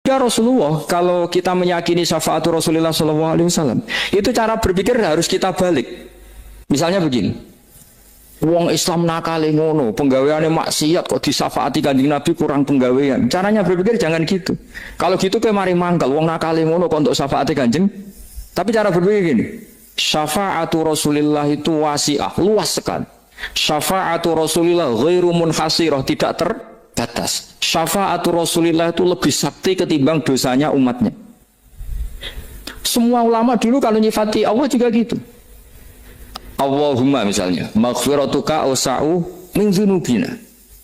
Ya Rasulullah, kalau kita meyakini syafaatul Rasulullah SAW, itu cara berpikir harus kita balik. Misalnya begini, wong Islam nakale ngono, penggaweane maksiat kok disafaati Kanjeng Nabi kurang penggawean. Caranya berpikir jangan gitu. Kalau gitu kayak mari mangkal, wong nakale ngono kok untuk syafaati Kanjeng. Tapi cara berpikir gini, syafaatul Rasulullah itu wasi'ah, luas sekali. Syafaatul Rasulullah ghairu munhasirah, tidak terbatas. Syafaatul Rasulullah itu lebih sakti ketimbang dosanya umatnya. Semua ulama dulu kalau nyifati Allah juga gitu. Allahumma misalnya, maghfiratuka awsa'u min dzunubina.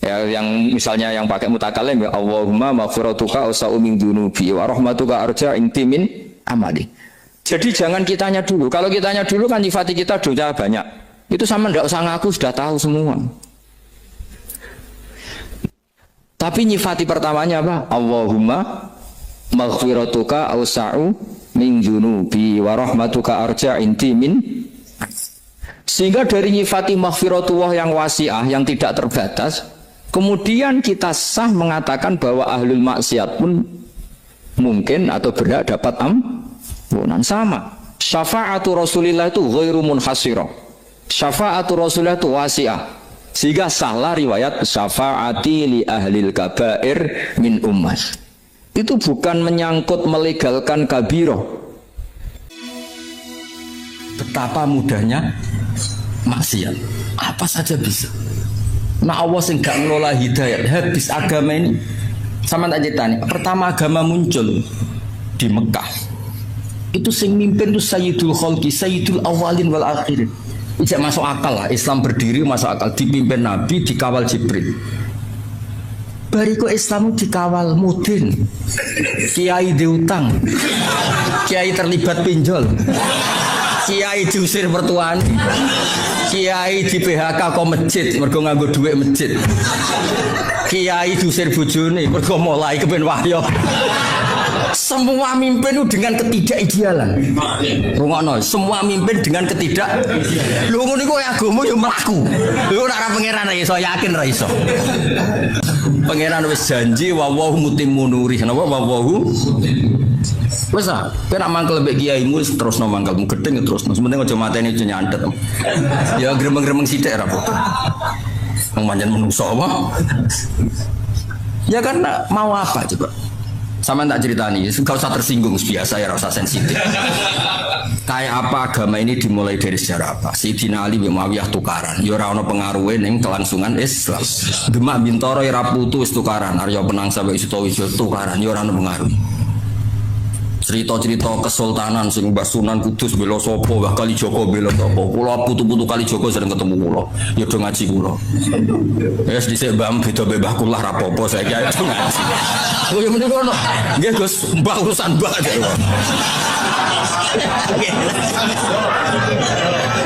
Ya, yang misalnya yang pakai mutakalim ya, Allahumma maghfiratuka awsa'u min dzunubi wa rahmatuka arja inti min amali. Jadi jangan kitanya dulu. Kalau kitanya dulu kan nyifati kita dosa banyak. Itu sama ndak usah ngaku sudah tahu semua. Tapi nyifati pertamanya apa? Allahumma maghfiratuka awsa'u min dzunubi wa rahmatuka arja inti min. Sehingga dari nyifati maghfiratullah yang wasi'ah, yang tidak terbatas, kemudian kita sah mengatakan bahwa ahlul maksiat pun mungkin atau berhak dapat ampunan. Sama. Syafa'atu Rasulillah itu ghairu munhasirah. Syafa'atu Rasulillah itu wasi'ah. Sehingga salah riwayat syafa'ati li ahlil kabair min ummas. Itu bukan menyangkut melegalkan kabiroh. Betapa mudahnya maksiat, apa saja bisa. Nah Allah sing gak ngelola hidayat, habis agama ini. Sama tak ceritani, pertama agama muncul di Mekah, itu sing mimpin itu Sayyidul Khalqi, Sayyidul Awalin wal Akhirin. Ijak masuk akal lah, Islam berdiri masuk akal, dipimpin Nabi, dikawal Jibril. Bariku Islam dikawal mudin, kiai diutang, kiai terlibat pinjol, kiai diusir mertuaan, kiai di PHK kok masjid, mergo nganggo duit masjid, kiai diusir bojone, mergo mulai kepen wahyo. Semua mimpin itu dengan ketidakidealan. Rungokno, semua mimpin dengan Lu ngono iku agama yo mlaku. Lu ora pangeran iso yakin ra iso. Pangeran wis janji wa wahu mutimmu nuri. Napa wa wahu? Wis ah, kowe nak mangkel mbek kiaimu terusno mangkelmu gedeng terusno. Sementing aja mateni aja nyandet. Ya gremeng-gremeng sithik ra apa. Wong pancen menungso apa? Ya karena mau apa coba? Sama tak ceritani, gak usah tersinggung biasa ya, rasa sensitif. Kayak apa agama ini dimulai dari sejarah apa? Sayyidina Ali bin Muawiyah tukaran, ya ora ono pengaruhe ning kelangsungan Islam. Demak Bintoro ora putus tukaran, Arya Penang sampai Sutowijo tukaran, ya ora ono pengaruh. Cerita-cerita kesultanan sing Mbah Sunan Kudus bela sapa, Mbah Kalijaga bela sapa. Kula putu-putu Kalijaga sering ketemu kula. Ya do ngaji kula. Wis dhisik Mbah beda mbah kula ra apa-apa saiki ayo ngaji. Oh ya menika ono. Nggih Gus, Mbah urusan Mbah.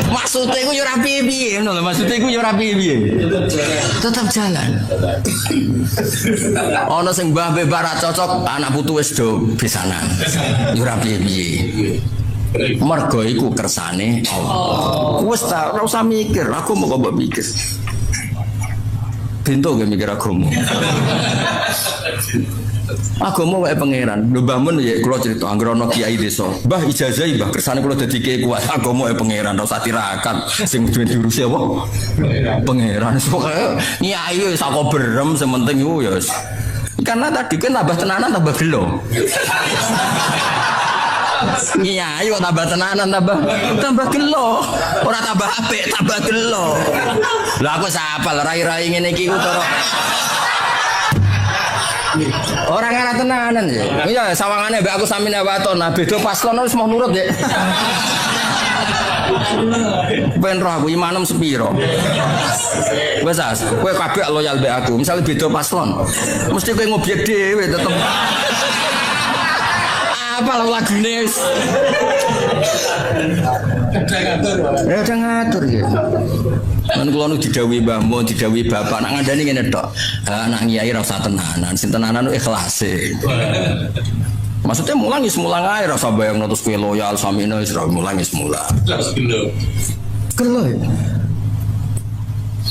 Maksudnya iku yo ora piye-piye ngono lho, maksudnya iku yo ora piye-piye. Tetap jalan. Ono sing mbah mbah ra cocok, anak putu wis do besanan. Yo ora piye-piye. Mergo iku kersane Allah. Wis ta ora usah mikir, aku mau kok mikir. Bento ge mikir agama. Agama wae pangeran. Lho Mbah Mun ya kula cerita anggere ana kiai desa. Mbah ijazahi Mbah kersane kula dadi kiai kuat. Agama wae pangeran ora usah tirakat. Sing duwe diurusi apa? Pangeran. Pokoke nyai wis sak berem sing penting iku ya wis. Karena tadi kan tambah tenanan tambah gelo. Nyai kok tambah tenanan tambah gelo. Ora tambah apik, tambah gelo. Lah aku sapal rai-rai ngene iki ku cara orang ana tenanan ya. Iya sawangane mbak aku samine waton, nah beda paslon wis mau nurut ya. Ben roh aku imanem sepiro. Wes as, kowe kabeh loyal mbek aku. Misale beda paslon, mesti kowe ngobyek dhewe tetep. Apa lagune wis. Ada ngatur ya. Kan kula nu didhawuhi Mbah Mun, didhawuhi bapak nak ngandani ngene tok. Anak kiai ra usah tenanan, sing tenanan ikhlase. Maksudnya mulang wis mulang ae ra usah bayangno terus kowe loyal samine wis ra mulang wis mulang. Gelo.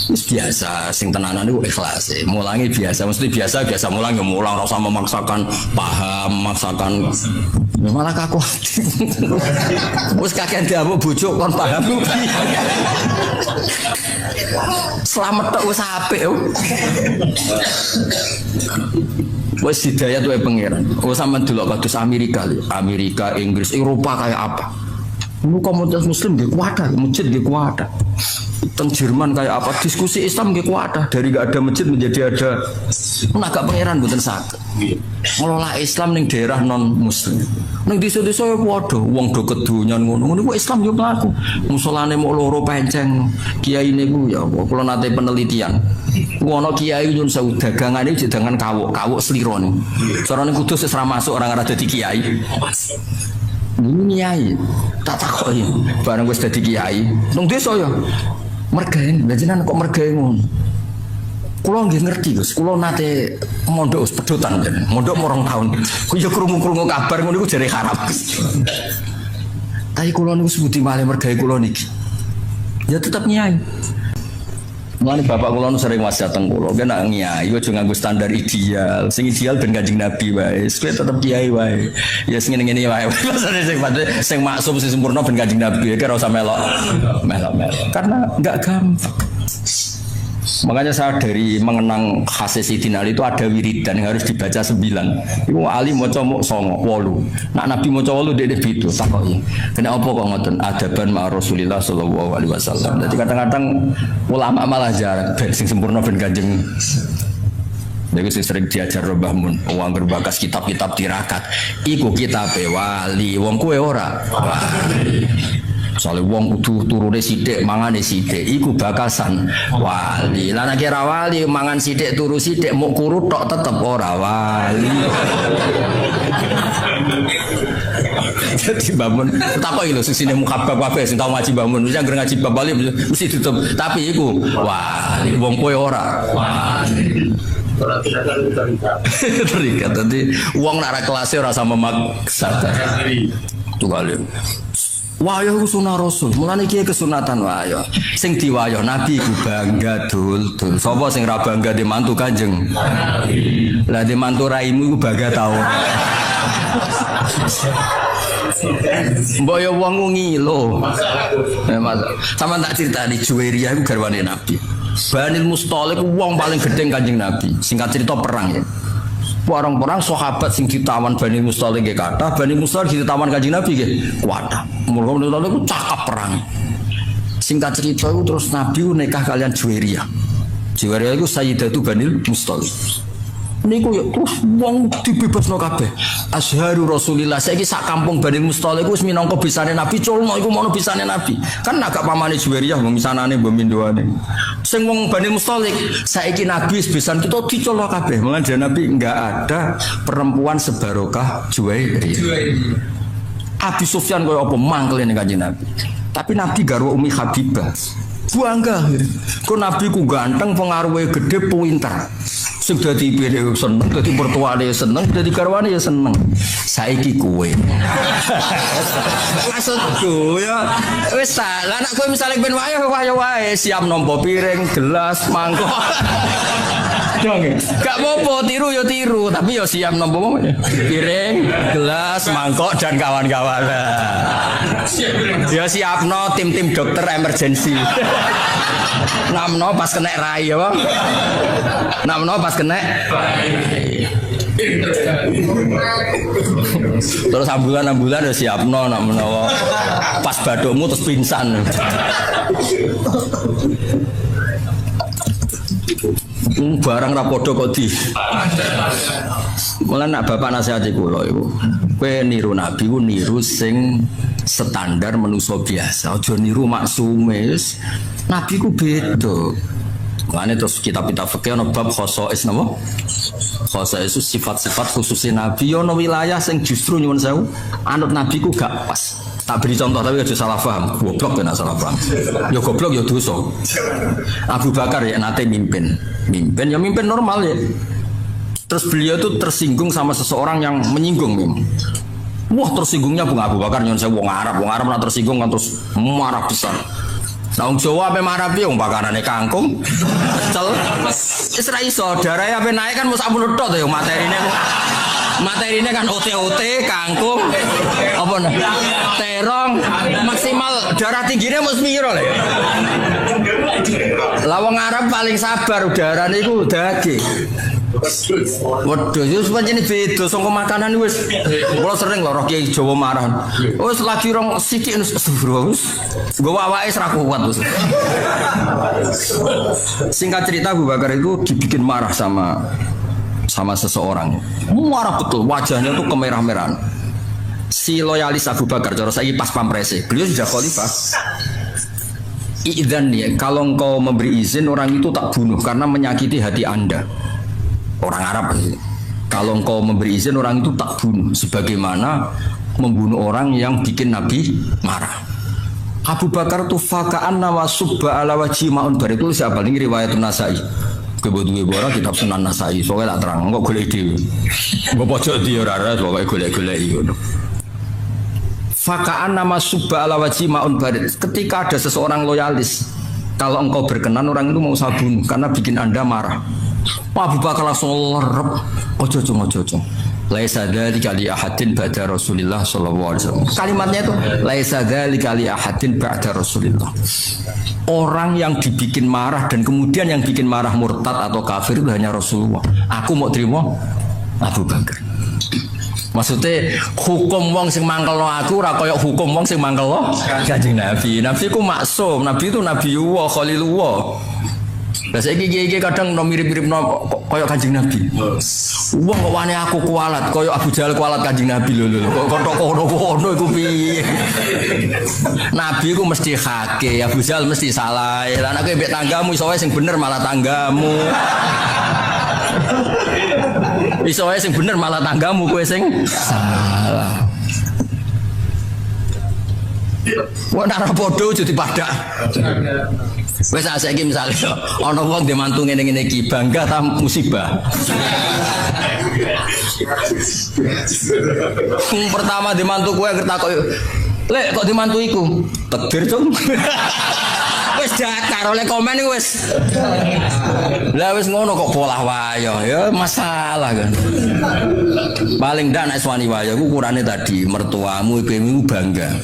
Wis biasa, sing tenanan itu ikhlas. Mulangi biasa, mesti biasa mulang ya mulang, rasa memaksakan paham, memaksakan. Malah kaku. Wis kakek diamuk bojo kon paham. Selamat tok wis apik. Wis hidayah tuh pangeran. Oh sampean delok kados Amerika, Inggris, Eropa kayak apa? Lu komunitas muslim nggih kuat, masjid nggih kuat. Teng Jerman kayak apa? Diskusi Islam nggih kuat. Dari enggak ada masjid menjadi ada. Agak pangeran mboten saged. Ngelola Islam ning daerah non muslim. Ning desa-desa ya padha, wong do kedonyan ngono niku Islam yo mlaku. Musolane mok loro penceng. Kiai niku ya kula nate penelitian. Ono kiai nyun sewu dagangane dagangan kawuk sliro niku. Carane kudus wis ra masuk orang ora dadi kiai. Kiai tak takoki bareng wis dadi kiai nang desa ya mergaen jenengan kok mergaen ngono kula nggih ngerti Gus kula nate mondok pedotan mondok 2 tahun kok ya krungu-krungu kabar ngono iku jare harap tapi kula niku sebuti malih mergae kula niki ya tetep nyai. Mulane bapak kula nu sering wasiat teng kula, ben nak nyai aja nganggo standar ideal. Sing ideal ben Kanjeng Nabi wae. Kowe tetep kiai wae. Ya sing ngene-ngene wae. Sing maksum sing sempurna ben Kanjeng Nabi, ora usah melok. Karena enggak gampang. Makanya saya dari mengenang khasnya Sayyidina Ali itu ada wiridan yang harus dibaca 9. Iku Ali maca mok 9, 8. Nak Nabi maca 8 dekne beda takoki. Kena apa kok ngoten? Adaban ma Rasulillah sallallahu alaihi wasallam. Jadi kadang-kadang ulama malah jarang sing sempurna ben Kanjeng. Jadi saya sering diajar Mbah Mun, wong berbakas kitab-kitab tirakat. Iku kitabe wali, wong kowe ora. Soale wong kudu turune sithik mangane sithik iku bakasan wali. Lah nek ora wali mangan sithik turu sithik muk kurut tok tetep ora wali. Jadi bangun takoki lho sesine mukabab kabeh sing tau ngaji bangun wis anggere ngaji bab wali mesti ditutup tapi iku wali wong kowe ora wali. Terikat tadi uang nara kelasnya rasa memaksa tuh kali. Wayah sunah Rasul, mulane kiye kesunatan wayah. Sing diwayah Nabi ku bangga dul. Sapa sing ra bangga di mantu Kanjeng? Lah di mantu raimu ku bangga tau. Mbok ya wong ngilo. Sama tak ceritani Juwairiyah iku garwane Nabi. Banil Musthalib wong paling gedeng Kanjeng Nabi. Singkat cerita perang ya. Orang-orang sahabat sing ditawan Bani Musthalib nggih kathah, Bani Musthalib ditawan Kanjeng Nabi nggih kuatah. Mulane Musthalib ku cakap perang. Singkat cerita itu terus Nabi nikah kalian Juwairiyah. Juwairiyah iku Sayyidatu Bani Musthalib. Niku ya terus wong dibebasno kabeh. Azharu Rasulillah saiki sak kampung Bani Musthalib wis minangka bisane Nabi, culno iku mono bisane Nabi. Kan agak pamane Juwairiyah wong misanane mbok mindoane. Sing wong Bani Musthalib saiki Nabi wis bisan kita diculno kabeh. Mulane Nabi enggak ada perempuan sebarokah Juwairiyah. Abi Sufyan koyo apa mangkele ning Kanjeng Nabi. Tapi Nabi garwa Umi Habibah. Bangga. Kok Nabi ku ganteng, pengaruhe gede, pinter. Sing dadi pire seneng, dadi mertuane seneng, dadi garwane ya seneng. Saiki kowe. Maksudku ya wis lah nek kowe misale ben wayah wae siap nampa piring, gelas, mangkok. Dong. Gak apa-apa tiru ya tiru, tapi ya siap nampa piring, gelas, mangkok dan kawan-kawan. Ya siapno tim-tim dokter emergency. Namno pas kena rai ya, Bang. Namno pas kena. Terus ambulan ya siapno nak menawa pas badukmu terus pingsan. Barang ra padha kok di. Mulane nak bapak nasihati kula iku. Kowe niru Nabi ku niru sing standar manusa biasa. Aja niru maksume. Nabi ku beda. Mulane terus kitab-kitab fikih ana bab khosais napa? Khosais itu sifat-sifat khususnya Nabi ana wilayah sing justru nyuwun sewu anut Nabi ku gak pas. Tak beri contoh tapi aja salah paham. Goblok ben salah paham. Ya goblok ya dosa. Abu Bakar ya nate mimpin ya mimpin normal ya. Terus beliau tuh tersinggung sama seseorang yang menyinggung memang. Wah tersinggungnya Bung Abu Bakar nyuwun sewu wong Arab nak tersinggung kan terus marah besar. Nah, wong Jawa ape marah piye wong pakarane kangkung. Pecel. Wis ra iso, darahe ape naik kan mesti sampun tok to ya materine. Materine kan ote-ote, kangkung, apa nah? Terong, maksimal darah tingginya mesti piro lho. Lah wong Arab paling sabar udarane iku daging. Waduh, wis pancen beda saka makanan wis. Kula sering lho roh Kiai Jawa marah. Wis lagi rong sithik wis. Nggo awake ra kuat wis. Singkat cerita Abu Bakar itu dibikin marah sama seseorang. Marah betul, wajahnya tuh kemerah-merahan. Si loyalis Abu Bakar, cara saya pas pamprese. Beliau sudah khalifah. Idzan ya, kalau engkau memberi izin orang itu tak bunuh karena menyakiti hati Anda. Orang Arab ini. Kalau engkau memberi izin orang itu tak bunuh sebagaimana membunuh orang yang bikin Nabi marah. Abu Bakar tuh faka'anna wa subba ala wajhi ma'un bar itu siapa ini riwayat Nasai. Kebutuhan bora kitab Sunan Nasai soalnya tak terang kok golek dhewe. Mbok pojok di ora pokoke golek-golek ngono. Faka'anna ma subba ala wajhi ma'un bar. Ketika ada seseorang loyalis, kalau engkau berkenan orang itu mau sabun karena bikin Anda marah. Abu Bakar langsung lerep, ojo. Laisa dzalika li ahadin ba'da Rasulillah sallallahu alaihi wasallam. Kalimatnya itu laisa dzalika li ahadin ba'da Rasulillah. Orang yang dibikin marah dan kemudian yang bikin marah murtad atau kafir itu hanya Rasulullah. Aku mau terima Abu Bakar. Maksudnya hukum wong sing mangkelno aku ora kaya hukum wong sing mangkelno Kanjeng Nabi. Nabi ku maksum, Nabi itu Nabiullah, Khalilullah. Lah saiki iki kadang mirip-mirip kaya Kanjeng Nabi. Wong kok wani aku kualat kaya Abu Jahal kualat Kanjeng Nabi lho. Kok kono iku piye? Nabi ku mesti hake, Abu Jahal mesti salah. Lah nek mbek tanggamu iso wae sing bener malah tanggamu. Iso wae sing bener malah tanggamu kowe sing salah. Wong ora padha aja dipadak. Wis saiki misale ana wong dimantu ngene-ngene iki bangga ta musibah. Pertama dimantu kowe kertakok, "Lek kok dimantu iku?" Takdir, Cung. Wis dakar oleh komen iku wis. Lah wis ngono kok polah wayo ya masalah kan. Paling ndak nek suwani wayo ku ukurane tadi mertuamu ibumu bangga.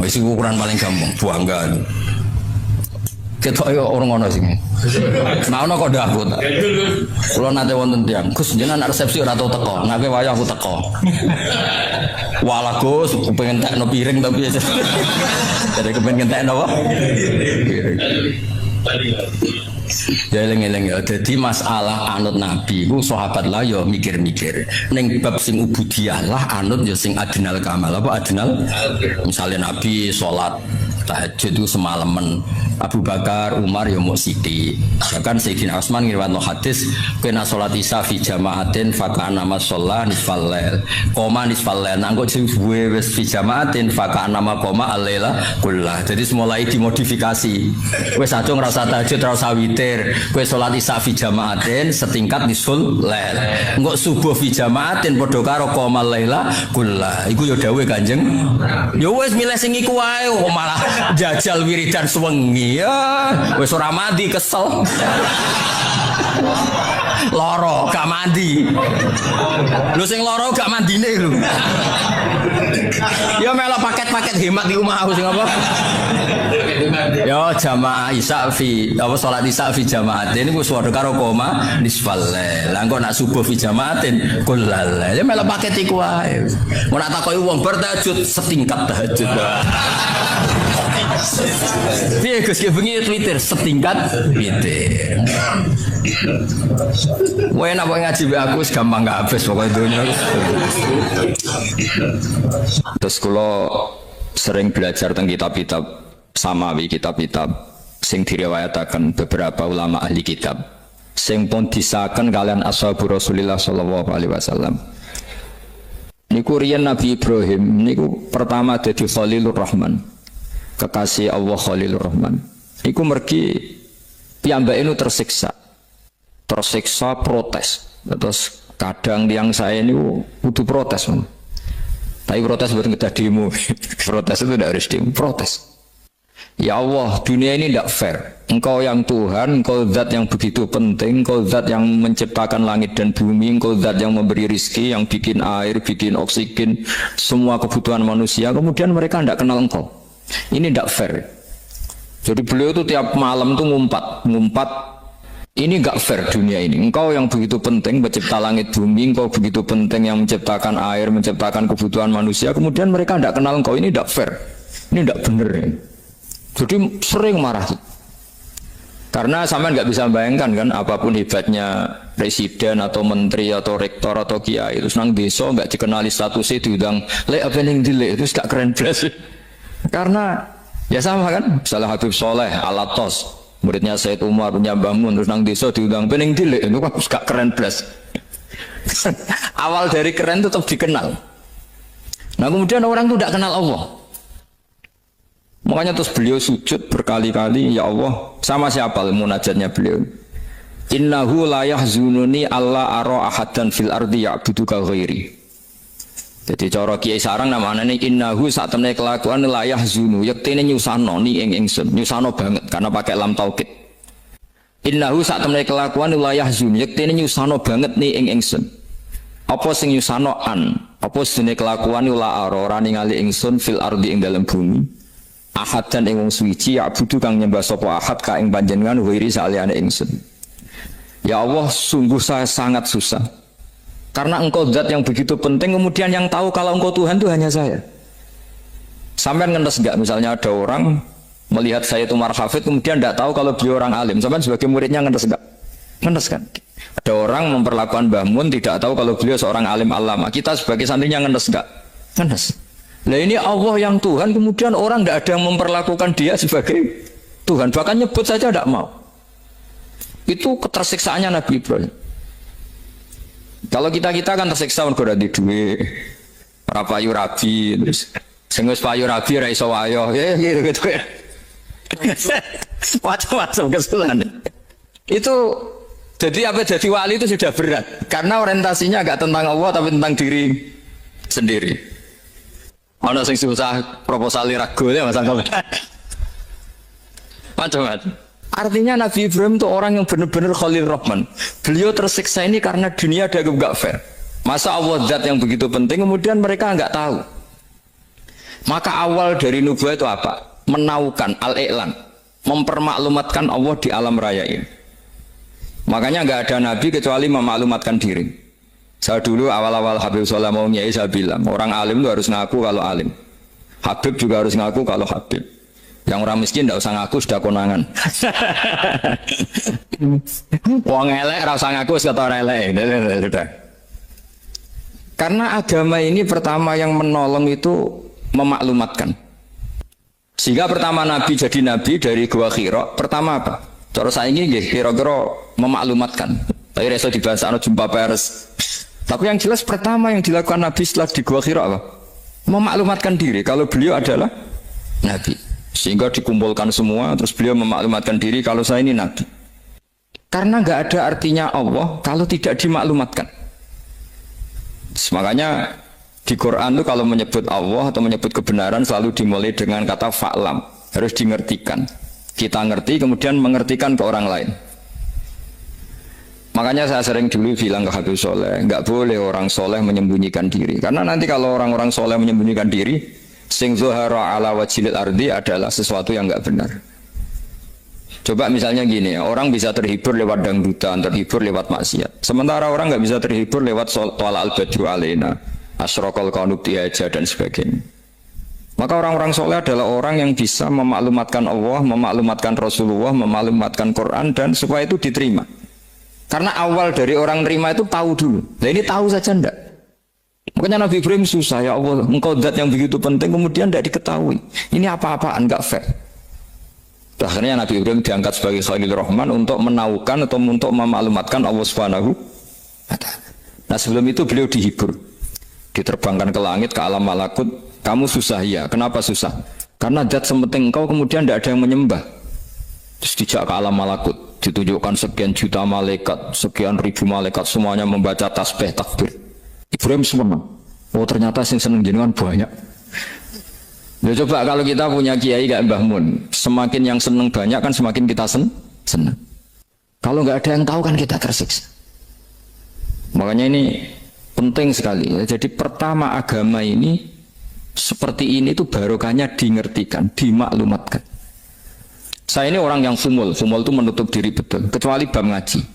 Wis ukuran paling gampang bangga. Ketok yo orang ngono sing. Nah ono kok ndak aku tak. Kula nate wonten tiyang, Gus jenengan resepsi ora tau teko. Nek wayo aku teko. Walah Gus, pengen tekno piring tapi jadi kepengen tekno apa? Ya eling-eling ya. Jadi masalah anut Nabi ku sahabat lah ya mikir-mikir. Ning bab sing ubudiyah lah anut ya sing adnal kamal. Apa adnal? Misalnya Nabi salat tahajud itu semalaman, Abu Bakar, Umar ya mau sithik. Bahkan Sayyidina Utsman ngriwayatno hadis, kena salat isya fi jamaatin fa kana ma shalla nisfal lail. Qoma nisfal lail. Nang kok duwe wis fi jamaatin fa kana ma qoma al-laila kullah. Jadi mulai dimodifikasi. Wis aja ngrasa tahajud ora usah witir. Kowe salat isya fi jamaatin setingkat nisful lail. Engko subuh fi jamaatin padha karo qoma al-laila kullah. Iku ya dawuhe Kanjeng. Ya wis milih sing iku wae kok malah jajal wiridan sewengi ya wis ora mandi kesel loro gak mandi lho sing loro gak mandine lho ya melok paket-paket hemat di omah sing apa ya jamaah isya fi apa salat isya fi jamaatin iku padha karo koma nisfal lail lah engko nak subuh fi jamaatin kullal ya melok paket iku wae mun tak takoki wong bar tahajud setingkat tahajud piye Gus ki bengi Twitter setingkat Twitter. Wae nek ngaji be aku wis gampang gak habis pokoke donya. Terus kula sering belajar tentang kitab-kitab samawi, kitab-kitab sing diriwayataken beberapa ulama ahli kitab sing pun disahkan kalian ashabu Rasulillah sallallahu alaihi wasallam. Niku riyen Nabi Ibrahim niku pertama dadi Khalilur Rahman. Kekasih Allah Khalilur Rahman. Iku mergi piyambake nu tersiksa protes. Terus kadang tiang saya ini butuh protes, tapi protes buat kita demo. Protes itu tidak harus demo, protes. Ya Allah, dunia ini tidak fair. Engkau yang Tuhan, engkau zat yang begitu penting, engkau zat yang menciptakan langit dan bumi, engkau zat yang memberi rizki, yang bikin air, bikin oksigen, semua kebutuhan manusia. Kemudian mereka tidak kenal engkau. Ini tidak fair. Jadi beliau itu tiap malam tuh ngumpat. Ini nggak fair dunia ini. Engkau yang begitu penting mencipta langit bumi, engkau begitu penting yang menciptakan air, menciptakan kebutuhan manusia. Kemudian mereka tidak kenal engkau. Ini tidak fair. Ini tidak benar. Ya. Jadi sering marah. Karena sampean nggak bisa bayangkan kan, apapun hebatnya presiden atau menteri atau rektor atau kiai itu nang desa nggak dikenali statusnya diundang lek apa yang dilek itu gak keren belas. Karena ya sama kan, misalnya Habib Soleh Alatos, muridnya Said Umar punya Mbah Mun, terus nang desa diundang pening dilek itu kan gak keren belas. Awal dari keren itu tetap dikenal. Nah kemudian orang itu tidak kenal Allah. Makanya terus beliau sujud berkali-kali, ya Allah, sama siapa munajatnya beliau? Innahu la yahzununi alla ara ahadan fil ardi ya'buduka ghairi. Jadi cara Kiai Sarang namanya ini innahu saat temne kelakuan la yahzunu, yektene nyusano ni ing ingsun, nyusano banget karena pakai lam taukid. Innahu saat temne kelakuan la yahzun, yektene nyusano banget ni ing ingsun. Apa sing nyusano an? Apa sedene kelakuan la ora ningali ingsun fil ardi ing dalam bumi. Ahad dan ing wong suci ya budu kang nyembah sapa ahad ka ing panjenengan wiri saliyane ingsun. Ya Allah, sungguh saya sangat susah. Karena engkau zat yang begitu penting, kemudian yang tahu kalau engkau Tuhan itu hanya saya. Sampean ngendes enggak misalnya ada orang melihat saya itu Hafid kemudian tidak tahu kalau beliau orang alim. Sampean sebagai muridnya ngendes enggak? Ngendes kan? Ada orang memperlakukan Mbah Mun tidak tahu kalau beliau seorang alim alama. Kita sebagai santrinya ngendes enggak? Ngendes. Nah ini Allah yang Tuhan, kemudian orang tidak ada yang memperlakukan dia sebagai Tuhan, bahkan nyebut saja tidak mau. Itu ketersiksaannya Nabi Ibrahim. Kalau kita kan tersiksa mergo di duit, para payu rabi, terus senggus payu rabi ra iso wayo, ya gitu ya. Macam-macam kesalahan. Itu jadi apa jadi wali itu sudah berat, karena orientasinya agak tentang Allah tapi tentang diri sendiri. Ono sing susah proposal ragu ya Mas Angkal. Macam-macam. Artinya Nabi Ibrahim itu orang yang benar-benar Khalil Rahman. Beliau tersiksa ini karena dunia dianggap gak fair. Masa Allah zat yang begitu penting kemudian mereka nggak tahu. Maka awal dari nubuah itu apa? Menaukan al-i'lan, mempermaklumatkan Allah di alam raya ini. Makanya nggak ada nabi kecuali memaklumatkan diri. Saya dulu awal-awal Habib Soleh mau nyai saya bilang orang alim itu harus ngaku kalau alim. Habib juga harus ngaku kalau Habib. Yang orang miskin tidak usah ngaku sudah konangan. Wong elek ora usah ngaku kata ora elek. Karena agama ini pertama yang menolong itu memaklumatkan. Sehingga pertama Nabi jadi Nabi dari Gua Hira, pertama apa? Cara saya ini kira-kira memaklumatkan. Tapi reso dibahas jumpa pers. Tapi yang jelas pertama yang dilakukan Nabi setelah di Gua Hira apa? Memaklumatkan diri kalau beliau adalah Nabi. Sehingga dikumpulkan semua, terus beliau memaklumatkan diri kalau saya ini Nabi. Karena nggak ada artinya Allah kalau tidak dimaklumatkan. Makanya di Quran itu kalau menyebut Allah atau menyebut kebenaran selalu dimulai dengan kata fa'lam. Harus dimengertikan. Kita ngerti kemudian mengertikan ke orang lain. Makanya saya sering dulu bilang ke Habib Soleh, nggak boleh orang soleh menyembunyikan diri. Karena nanti kalau orang-orang soleh menyembunyikan diri, sing zuhara ala wajhil ardi adalah sesuatu yang nggak benar. Coba misalnya gini, orang bisa terhibur lewat dangdutan, terhibur lewat maksiat. Sementara orang nggak bisa terhibur lewat tolak al-badru alaina, asyraqal qanub tiaja dan sebagainya. Maka orang-orang soleh adalah orang yang bisa memaklumatkan Allah, memaklumatkan Rasulullah, memaklumatkan Quran dan supaya itu diterima. Karena awal dari orang terima itu tahu dulu. Nah ini tahu saja enggak. Makanya Nabi Ibrahim susah, ya Allah, engkau zat yang begitu penting kemudian tidak diketahui. Ini apa-apaan, enggak fair. Akhirnya Nabi Ibrahim diangkat sebagai Khalil Rahman untuk menaukan atau untuk memaklumatkan Allah Subhanahu wa ta'ala. Nah sebelum itu beliau dihibur. Diterbangkan ke langit, ke alam malakut. Kamu susah ya, kenapa susah? Karena zat sepenting engkau kemudian tidak ada yang menyembah. Terus dijak ke alam malakut. Ditunjukkan sekian juta malaikat, sekian ribu malaikat, semuanya membaca tasbih takbir. Ibrahim semua. Oh ternyata sing seneng jenengan banyak. Ya coba kalau kita punya kiai kayak Mbah Mun, semakin yang seneng banyak kan semakin kita seneng. Kalau nggak ada yang tahu kan kita tersiksa. Makanya ini penting sekali. Jadi pertama agama ini seperti ini tuh barokahnya dimengertikan, dimaklumatkan. Saya ini orang yang fumul itu menutup diri betul, kecuali bab ngaji.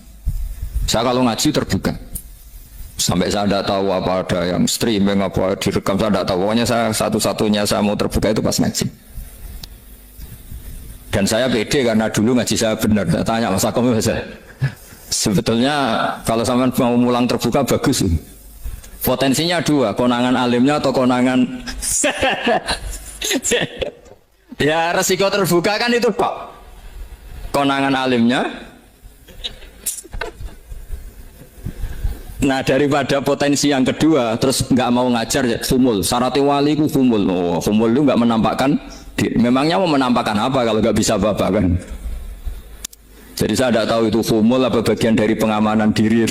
Saya kalau ngaji terbuka. Sampai saya tidak tahu apa ada yang streaming apa direkam, saya tidak tahu. Pokoknya saya satu-satunya saya mau terbuka itu pas ngaji. Dan saya pede karena dulu ngaji saya benar. Saya tanya Mas Akom, sebetulnya kalau sampean mau mulang terbuka bagus. Potensinya dua, konangan alimnya atau konangan. Ya resiko terbuka kan itu Pak. Konangan alimnya. Nah daripada potensi yang kedua terus nggak mau ngajar ya fumul. Syaratnya wali ku fumul. Oh, fumul itu nggak menampakkan. Memangnya mau menampakkan apa kalau nggak bisa apa-apa kan? Jadi saya tidak tahu itu fumul apa bagian dari pengamanan diri.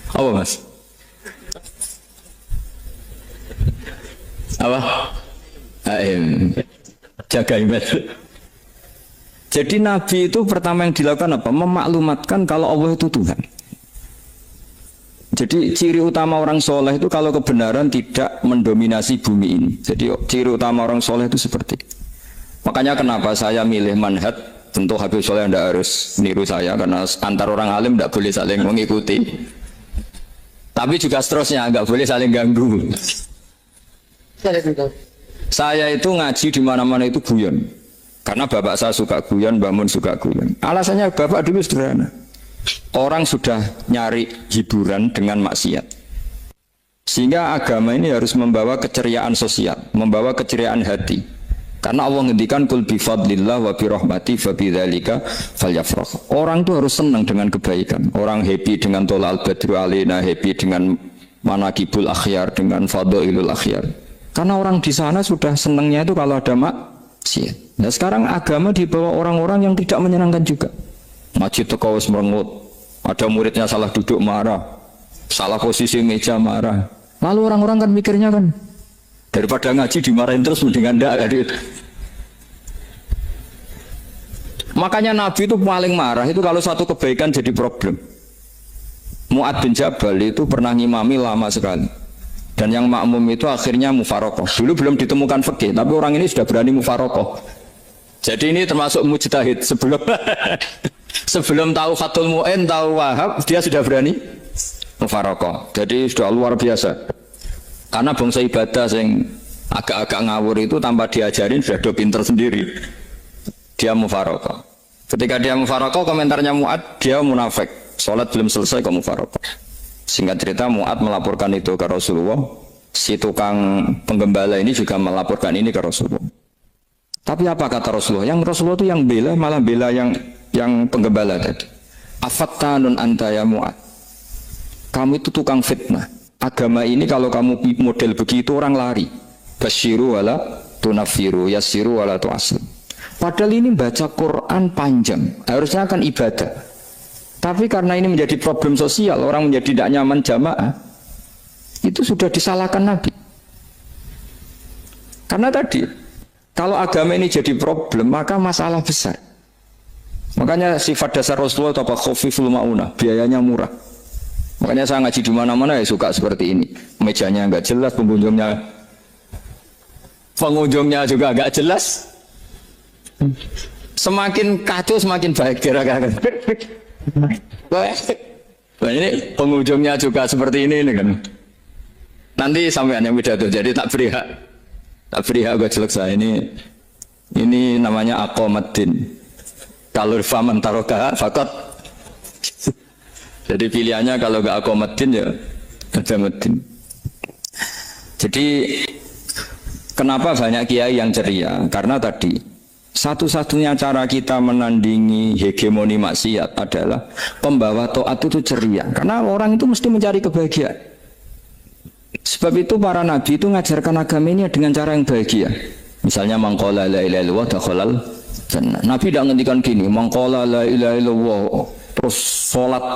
Apa Mas? Apa? Jaga image. Jadi Nabi itu pertama yang dilakukan apa? Memaklumatkan kalau Allah itu Tuhan. Jadi ciri utama orang soleh itu kalau kebenaran tidak mendominasi bumi ini. Jadi ciri utama orang soleh itu seperti itu. Makanya kenapa saya milih manhaj, tentu Habib Soleh tidak harus niru saya karena antar orang alim tidak boleh saling mengikuti. Tapi juga seterusnya nggak boleh saling ganggu. Saya itu ngaji di mana-mana itu guyon. Karena bapak saya suka guyon, Mbak Mun suka guyon. Alasannya bapak dulu sederhana. Orang sudah nyari hiburan dengan maksiat. Sehingga agama ini harus membawa keceriaan sosial, membawa keceriaan hati. Karena Allah ngendikan kul bi fadlillah wa bi rahmati fa bidzalika falyafrah. Orang itu harus senang dengan kebaikan. Orang happy dengan tolal badru alaina, happy dengan manaqibul akhyar, dengan fadhailul akhyar. Karena orang di sana sudah senangnya itu kalau ada maksiat. Nah sekarang agama dibawa orang-orang yang tidak menyenangkan juga. Masjid teko wis merengut, ada muridnya salah duduk marah, salah posisi meja marah. Lalu orang-orang kan mikirnya kan daripada ngaji dimarahin terus mendingan ndak gitu. Makanya Nabi itu paling marah itu kalau satu kebaikan jadi problem. Mu'ad bin Jabal itu pernah ngimami lama sekali. Dan yang makmum itu akhirnya mufarokoh. Dulu belum ditemukan fikih, tapi orang ini sudah berani mufarokoh. Jadi ini termasuk mujtahid sebelum tahu Fathul Mu'in, tahu Wahab, dia sudah berani mufarokoh. Jadi sudah luar biasa. Karena bangsa ibadah yang agak-agak ngawur itu tanpa diajarin sudah do pinter sendiri. Dia mufarokoh. Ketika dia mufarokoh, komentarnya Mu'ad, dia munafik. Sholat belum selesai kok mufarokoh. Singkat cerita Mu'ad melaporkan itu ke Rasulullah. Si tukang penggembala ini juga melaporkan ini ke Rasulullah. Tapi apa kata Rasulullah? Yang Rasulullah itu yang bela, malah bela yang penggembala tadi. Afattanun anta ya Mu'ad. Kamu itu tukang fitnah. Agama ini kalau kamu model begitu orang lari. Basyiru wala tunafiru, yassiru wala tu'asir. Padahal ini baca Quran panjang, harusnya akan ibadah. Tapi karena ini menjadi problem sosial, orang menjadi tidak nyaman jamaah, itu sudah disalahkan Nabi. Karena tadi, kalau agama ini jadi problem, maka masalah besar. Makanya sifat dasar Rasulullah itu apa? Khofiful ma'unah, biayanya murah. Makanya saya ngaji di mana-mana ya suka seperti ini. Mejanya enggak jelas, pengunjungnya juga enggak jelas. Semakin kacau semakin baik kira-kira. Nah ini pengunjungnya juga seperti ini kan. Nanti sampean yang pidato, jadi tak beri hak gue selesai ini namanya aqomaddin. Kalau faman taroka fakat. Jadi pilihannya kalau gak aqomaddin ya aqomaddin. Jadi kenapa banyak kiai yang ceria? Karena tadi satu-satunya cara kita menandingi hegemoni maksiat adalah pembawa taat itu ceria. Karena orang itu mesti mencari kebahagiaan. Sebab itu para nabi itu mengajarkan agama ini dengan cara yang bahagia. Misalnya mangqala la ilaha illallah dakhalal jannah. Nabi tidak ngendikan gini, mangqala la ilaha illallah Terus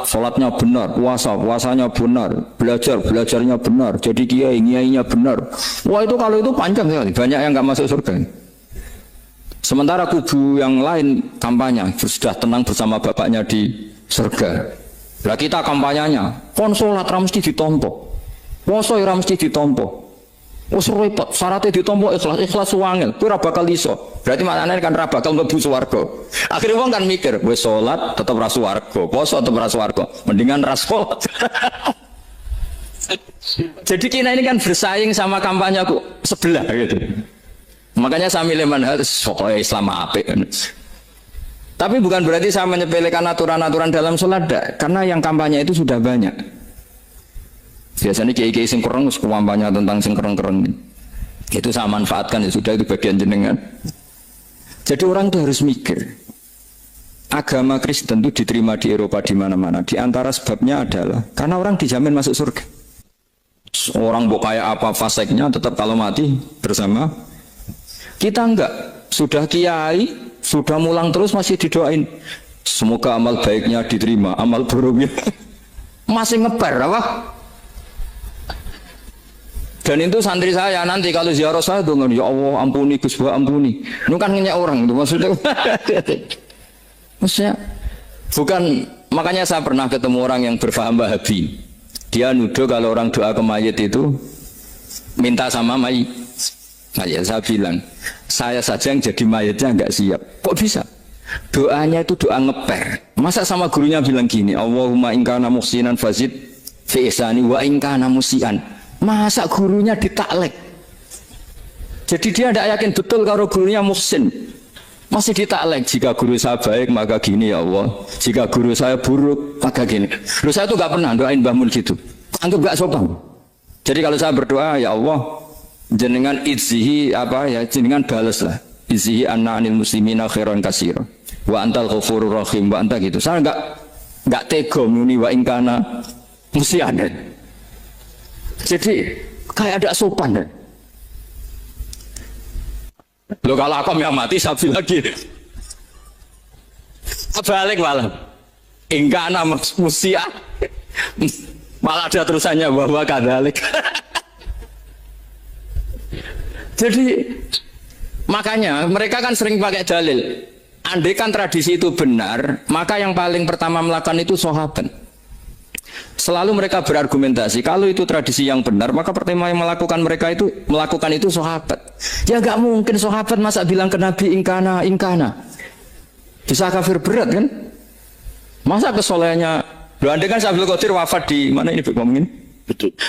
sholatnya benar, puasanya benar, belajarnya benar, jadi kiainya benar. Wah itu kalau itu panjang sekali, banyak yang nggak masuk surga. Sementara kubu yang lain kampanye sudah tenang bersama bapaknya di surga. Lah kita kampanyenya, kon sholat mesti ditompo, puasa mesti ditompo. Wes repot, syaratnya ditompo ikhlas wangel, kuwi ora bakal iso. Berarti maknane kan ora bakal mlebu swarga. Akhire wong kan mikir, wis salat tetep ra swarga, poso tetep ra swarga, mendingan ra salat. Jadi kita ini kan bersaing sama kampanye aku sebelah gitu. Makanya saya milih manhaj pokoknya Islam apik. Tapi bukan berarti saya menyepelekan aturan-aturan dalam sholat, karena yang kampanye itu sudah banyak. Biasanya kiai-kiai sing kereng kampanye tentang sing kereng-kereng. Itu saya manfaatkan, ya sudah, itu bagian jenengan. Jadi orang itu harus mikir. Agama Kristen itu diterima di Eropa di mana-mana. Di antara sebabnya adalah karena orang dijamin masuk surga. Orang mau kayak apa faseknya tetap kalau mati bersama. Kita enggak. Sudah kiai, sudah mulang terus masih didoain. Semoga amal baiknya diterima, amal buruknya masih ngeper apa? Dan itu santri saya nanti kalau ziarah saya dengan ya Allah ampuni Gus Ba ampuni. Itu kan ngenyek orang itu maksudnya. Maksudnya bukan, makanya saya pernah ketemu orang yang berfaham Wahabi. Dia nuduh kalau orang doa ke mayit itu minta sama mayit. Nah ya saya bilang, saya saja yang jadi mayitnya enggak siap. Kok bisa? Doanya itu doa ngeper. Masa sama gurunya bilang gini, Allahumma ingkana muhsinan fazid fi ihsani wa ingkana musian. Masa gurunya ditaklek? Jadi dia tidak yakin betul kalau gurunya muhsin. Masih ditaklek, jika guru saya baik maka gini ya Allah, jika guru saya buruk maka gini. Guru saya itu gak pernah doain Mbah Mun gitu, anggap gak sopan. Jadi kalau saya berdoa ya Allah jenengan izzihi apa ya, jenengan balas lah, izzihi anna anil muslimina khairan kasira wa antal ghafurur rahim wa anta gitu. Saya gak tega muni wa ingkana musianan. Jadi kayak ada sopan deh. Lo kalau aku yang mati sapi lagi. Balik malam. Ingkana musia. Malah ada terusannya bahwa kadalik. Jadi makanya mereka kan sering pakai dalil. Andai kan tradisi itu benar, maka yang paling pertama melakukan itu sahabat. Selalu mereka berargumentasi kalau itu tradisi yang benar, maka pertama yang melakukan itu sahabat. Ya nggak mungkin sahabat masa bilang ke Nabi ingkana bisa kafir berat kan? Masa kesolehannya loh, andai kan Abdul Qadir wafat di mana ini ngomongin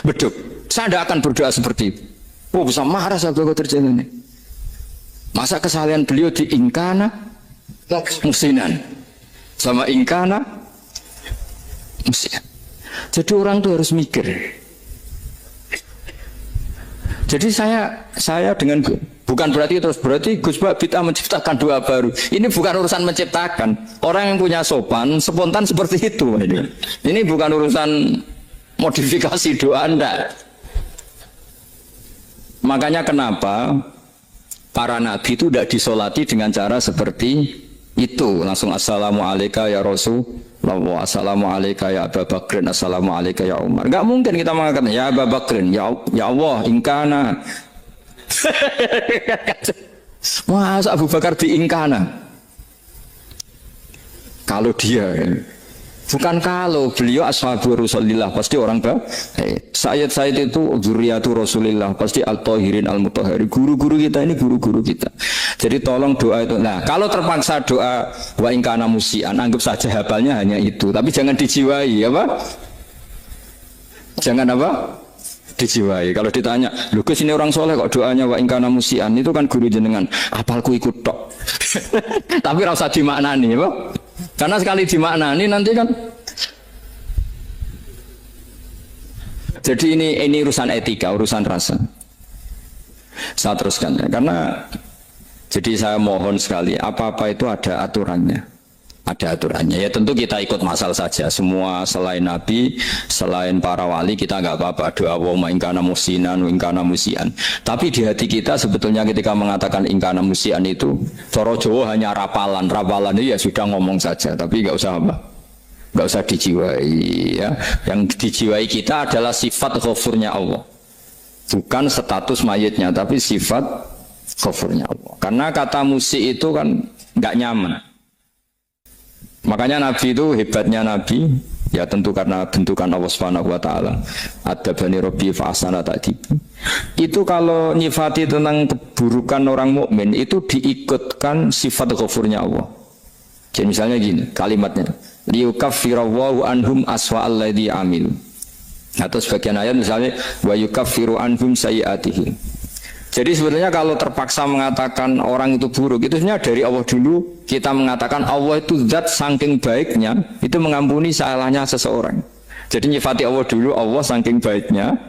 beduk, saya tidak akan berdoa seperti itu. Oh bisa marah Abdul Qadir jalan ini. Masa kesalahan beliau di ingkana musinan sama ingkana musian. Jadi orang tuh harus mikir. Jadi saya dengan bukan berarti Gus Bak bid'ah menciptakan doa baru. Ini bukan urusan menciptakan. Orang yang punya sopan spontan seperti itu. Ini bukan urusan modifikasi doa Anda. Makanya kenapa para nabi itu tidak disolati dengan cara seperti itu, langsung assalamualaikum ya Rasulullah, assalamualaikum ya Abu Bakrin, assalamualaikum ya Umar. Enggak mungkin kita mengatakan ya Abu Bakrin, ya Allah ingkana. Masa Abu Bakar diingkana? Kalau dia bukan kalau beliau ashabu Rasulillah pasti orang Sayyid itu dzurriyyatu Rasulillah pasti al-tahirin al-mutahhari. Guru-guru kita ini guru-guru kita. Jadi tolong doa itu. Nah, kalau terpaksa doa wa in kana musian, anggap saja hafalnya hanya itu, tapi jangan dijiwai apa? Jangan apa? Dijiwai. Kalau ditanya, "Lho Gus ini orang soleh kok doanya wa in kana musian?" Itu kan guru jenengan. Apalku ikut tok. Tapi ora usah dimaknani, apa? Karena sekali dimaknani nanti kan. Jadi ini urusan etika, urusan rasa. Saya teruskan ya, karena jadi saya mohon sekali, apa-apa itu ada aturannya. Ada aturannya. Ya tentu kita ikut masal saja. Semua selain Nabi, selain para wali kita nggak apa-apa. Doa wa ingkana musinan, ingkana musian. Tapi di hati kita sebetulnya ketika mengatakan ingkana musian itu, coro Jawa hanya rapalan. Rapalan itu ya sudah ngomong saja. Tapi nggak usah apa. Enggak usah dijiwai ya. Yang dijiwai kita adalah sifat ghafurnya Allah. Bukan status mayitnya, tapi sifat ghafurnya Allah. Karena kata musik itu kan enggak nyaman. Makanya Nabi itu hebatnya Nabi, ya tentu karena bentukan Allah Subhanahu wa taala. Adabani Rabbi fa ahsana ta'dib. Itu kalau nyifati tentang keburukan orang mukmin itu diikutkan sifat ghafurnya Allah. Jadi misalnya gini, kalimatnya liyukaffirallahu anhum aswa'al ladzi amilu. Atau sebagian ayat misalnya wa yukaffiru anhum sayiatihim. Jadi sebenarnya kalau terpaksa mengatakan orang itu buruk, itu sebenarnya dari Allah dulu kita mengatakan Allah itu zat saking baiknya, itu mengampuni salahnya seseorang. Jadi nyifati Allah dulu, Allah saking baiknya,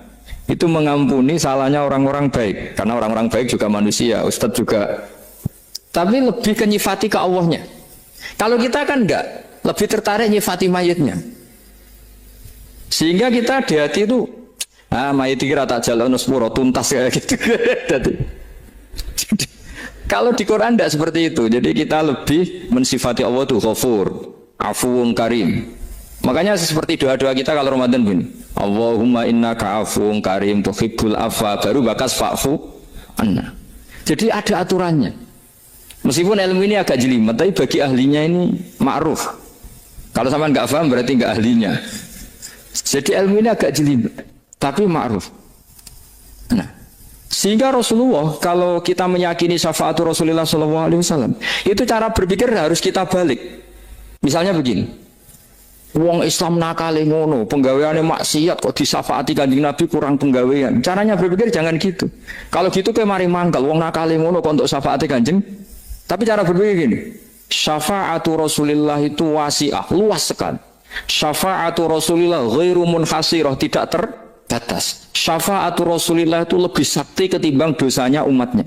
itu mengampuni salahnya orang-orang baik. Karena orang-orang baik juga manusia, Ustadz juga. Tapi lebih ke nyifati ke Allahnya. Kalau kita kan enggak, lebih tertarik nyifati mayitnya. Sehingga kita di hati itu mayit kira tak jalan sepuro tuntas kayak gitu. Jadi, kalau di Quran tidak seperti itu. Jadi kita lebih mensifati Allah itu Ghafur, Afuwun Karim. Makanya seperti doa-doa kita kalau Ramadan begini, Allahumma innaka afuwun karim tuhibbul afwa, baru bakas fa'fu anna. Jadi ada aturannya. Meskipun ilmu ini agak jelimet, tapi bagi ahlinya ini ma'ruf. Kalau sampean nggak paham berarti nggak ahlinya. Jadi ilmu ini agak jelimet, tapi ma'ruf. Nah, sehingga Rasulullah kalau kita meyakini syafaat Rasulullah SAW, itu cara berpikir harus kita balik. Misalnya begini, wong Islam nakale ngono, penggaweane maksiat kok disyafaati Kanjeng Nabi kurang penggawean. Caranya berpikir jangan gitu. Kalau gitu kayak mari mangkal, wong nakale ngono kok untuk syafaati Kanjeng. Tapi cara berpikir gini, syafaatu Rasulullah itu wasi'ah, luas sekali. Syafaatu Rasulullah ghairu munhasirah, tidak terbatas. Syafaatu Rasulullah itu lebih sakti ketimbang dosanya umatnya.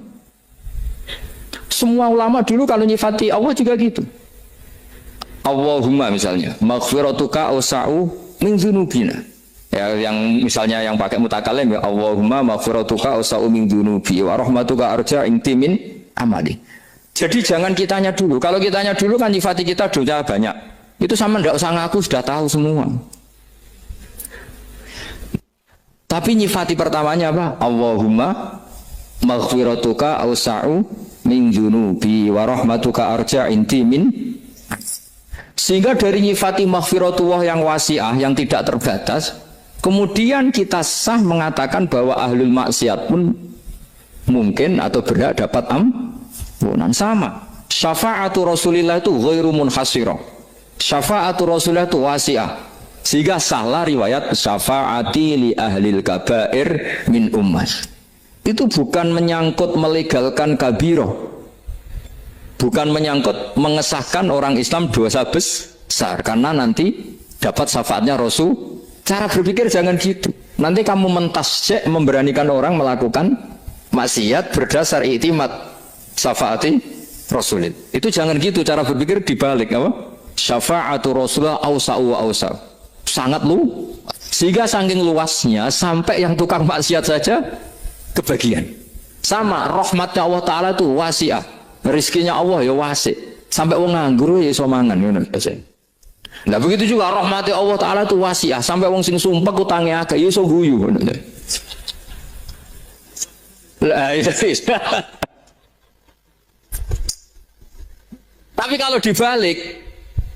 Semua ulama dulu kalau nyifati Allah juga gitu. Allahumma misalnya, maghfiratuka awsa'u min dzunubina. Ya, yang misalnya yang pakai mutakalim ya Allahumma maghfiratuka awsa'u min dzunubi wa rahmatuka arja inti min amali. Jadi jangan kitanya dulu. Kalau kitanya dulu kan nyifati kita dosa banyak. Itu sama ndak usah ngaku sudah tahu semua. Tapi nyifati pertamanya apa? Allahumma maghfiratuka awsa'u min dzunubi wa rahmatuka arja inti min. Sehingga dari nyifati maghfiratullah yang wasi'ah, yang tidak terbatas, kemudian kita sah mengatakan bahwa ahlul maksiat pun mungkin atau berhak dapat ampunan. Sama syafaatu Rasulillah itu ghairu munhasirah, syafaatu Rasulillah itu wasi'ah, sehingga salah riwayat syafaati li ahlil kabair min ummah. Itu bukan menyangkut melegalkan kabirah, bukan menyangkut mengesahkan orang Islam dosa besar, karena nanti dapat syafaatnya Rasul. Cara berpikir jangan gitu. Nanti kamu mentasjek, memberanikan orang melakukan maksiat berdasar iktimat syafaati Rasulullah. Itu jangan gitu, cara berpikir dibalik apa? Syafaatu Rasulullah awsa'u wa awsa'u. Sangat lu. Sehingga saking luasnya sampai yang tukang maksiat saja kebagian. Sama rahmatnya Allah Ta'ala itu wasi'ah. Rizkinya Allah ya wasi, sampai wong nganggur ya iso mangan ngono. Nah begitu juga rahmati Allah Ta'ala itu wasiah, sampai wong sing sumpek utange akeh ya iso guyu ngono. Lah iya. Tapi kalau dibalik,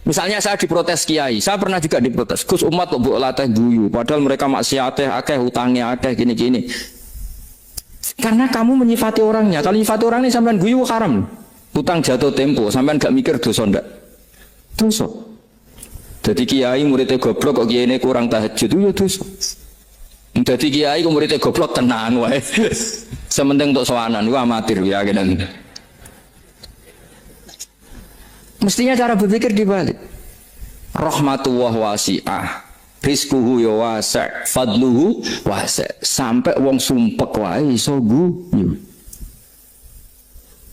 misalnya saya diprotes kiai, saya pernah juga diprotes, Gus umat kok mbok latih guyu, padahal mereka maksiate akeh, utange akeh gini-gini. Karena kamu menyifati orangnya. Kalau menyifati orang ini sampean guyu haram. Utang jatuh tempo, sampean gak mikir dosa ndak? Dosa. Jadi kiai muridnya goblok kok kiai ini kurang tahajud itu dosa. Jadi kiai kok muridnya goblok tenang wae. Sementing untuk sowanan, gua amatir ya gitu. Mestinya cara berpikir dibalik. Rahmatullah wasi'ah. Rizkuhu ya wasa', fadluhu wasa', sampai wong sumpek wae iso guyu.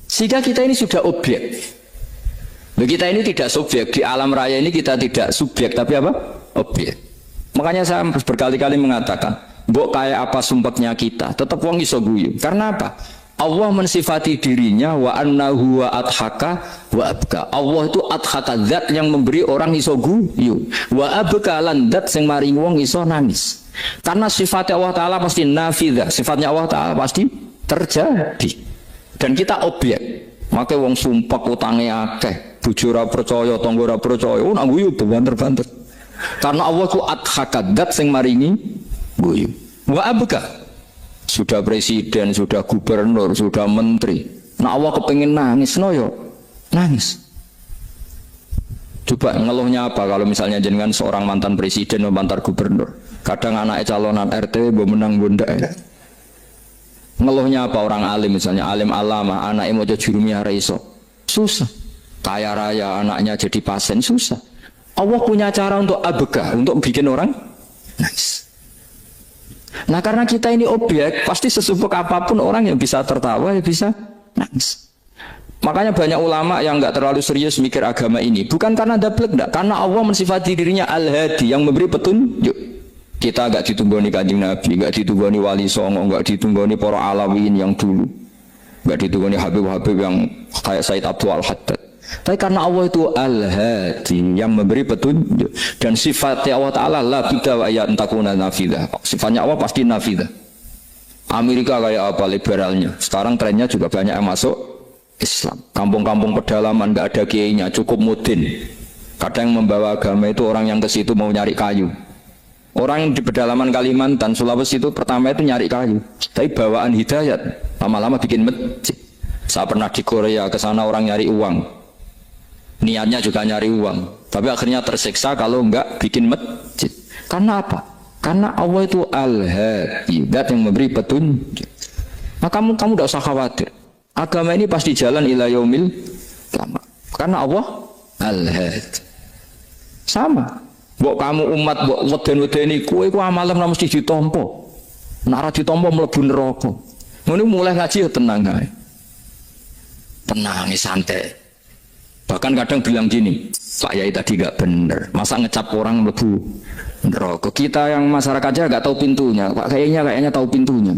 Sehingga kita ini sudah objek. Kita ini tidak subjek, di alam raya ini kita tidak subjek tapi apa? Objek. Makanya saya berkali-kali mengatakan, mbok kayak apa sumpeknya kita, tetap wong iso guyu. Karena apa? Allah mensifati dirinya wa annahu wa adhaka wa abka. Allah itu adhaka, zat yang memberi orang iso guyu. Wa abka lan zat sing maring wong iso nangis. Karena sifatnya Allah Ta'ala pasti nafidah, sifatnya Allah Ta'ala pasti terjadi. Dan kita objek. Maka wong sumpah utangnya akeh, bojo ora percaya, tangga ora percaya, nak guyu banter-banter. Karena Allah ku adhaka, zat sing maringi guyu. Wa abka, sudah presiden, sudah gubernur, sudah menteri. Nah Allah kepengen nangis, no yo nangis. Coba ngeluhnya apa kalau misalnya jenengan seorang mantan presiden atau mantan gubernur. Kadang anaknya calonan RT mau menang bunda. Ngeluhnya apa orang alim misalnya, alim alama, anaknya mau jadi jurumiyah iso. Susah. Kaya raya anaknya jadi pasien, susah. Allah punya cara untuk abegah, untuk bikin orang nangis. Nah karena kita ini objek, pasti sesubuk apapun orang yang bisa tertawa, ya bisa nangis. Makanya banyak ulama yang nggak terlalu serius mikir agama ini, bukan karena dablek, enggak, karena Allah mensifati dirinya Al-Hadi, yang memberi petunjuk. Kita nggak ditunggoni Kanjeng Nabi, nggak ditunggoni Wali Songo, nggak ditunggoni para Alawiyin yang dulu, nggak ditunggoni Habib-Habib yang kayak Said Abdul Al-Haddad. Tapi karena Allah itu Al-Hadi, yang memberi petunjuk, dan sifatnya Allah Ta'ala la bidda wa ya entakuna nafidah. Sifatnya Allah pasti nafidah. Amerika kayak apa liberalnya, sekarang trennya juga banyak yang masuk Islam. Kampung-kampung pedalaman nggak ada kiainya, cukup mudin. Kadang yang membawa agama itu orang yang ke situ mau nyari kayu. Orang yang di pedalaman Kalimantan, Sulawesi itu pertama itu nyari kayu, tapi bawaan hidayat, lama-lama bikin masjid. Saya pernah di Korea, ke sana orang nyari uang. Niatnya juga nyari uang, tapi akhirnya tersiksa kalau enggak bikin masjid. Karena apa? Karena Allah itu Al-Hadi, zat yang memberi petunjuk. Maka kamu tidak usah khawatir. Agama ini pasti jalan ila yaumil qiyamah. Karena Allah Al-Hadi. Sama. Mbok kamu umat mbok weden-wedeni kowe iku amalan mesti ditampa. Nek ora ditampa mlebu neraka. Ngono mulai ngaji ya tenang ae. Tenang santai. Bahkan kadang bilang gini, Pak Yai tadi gak bener, masa ngecap orang mlebu neraka. Kita yang masyarakatnya gak tahu pintunya, Pak kayaknya tahu pintunya.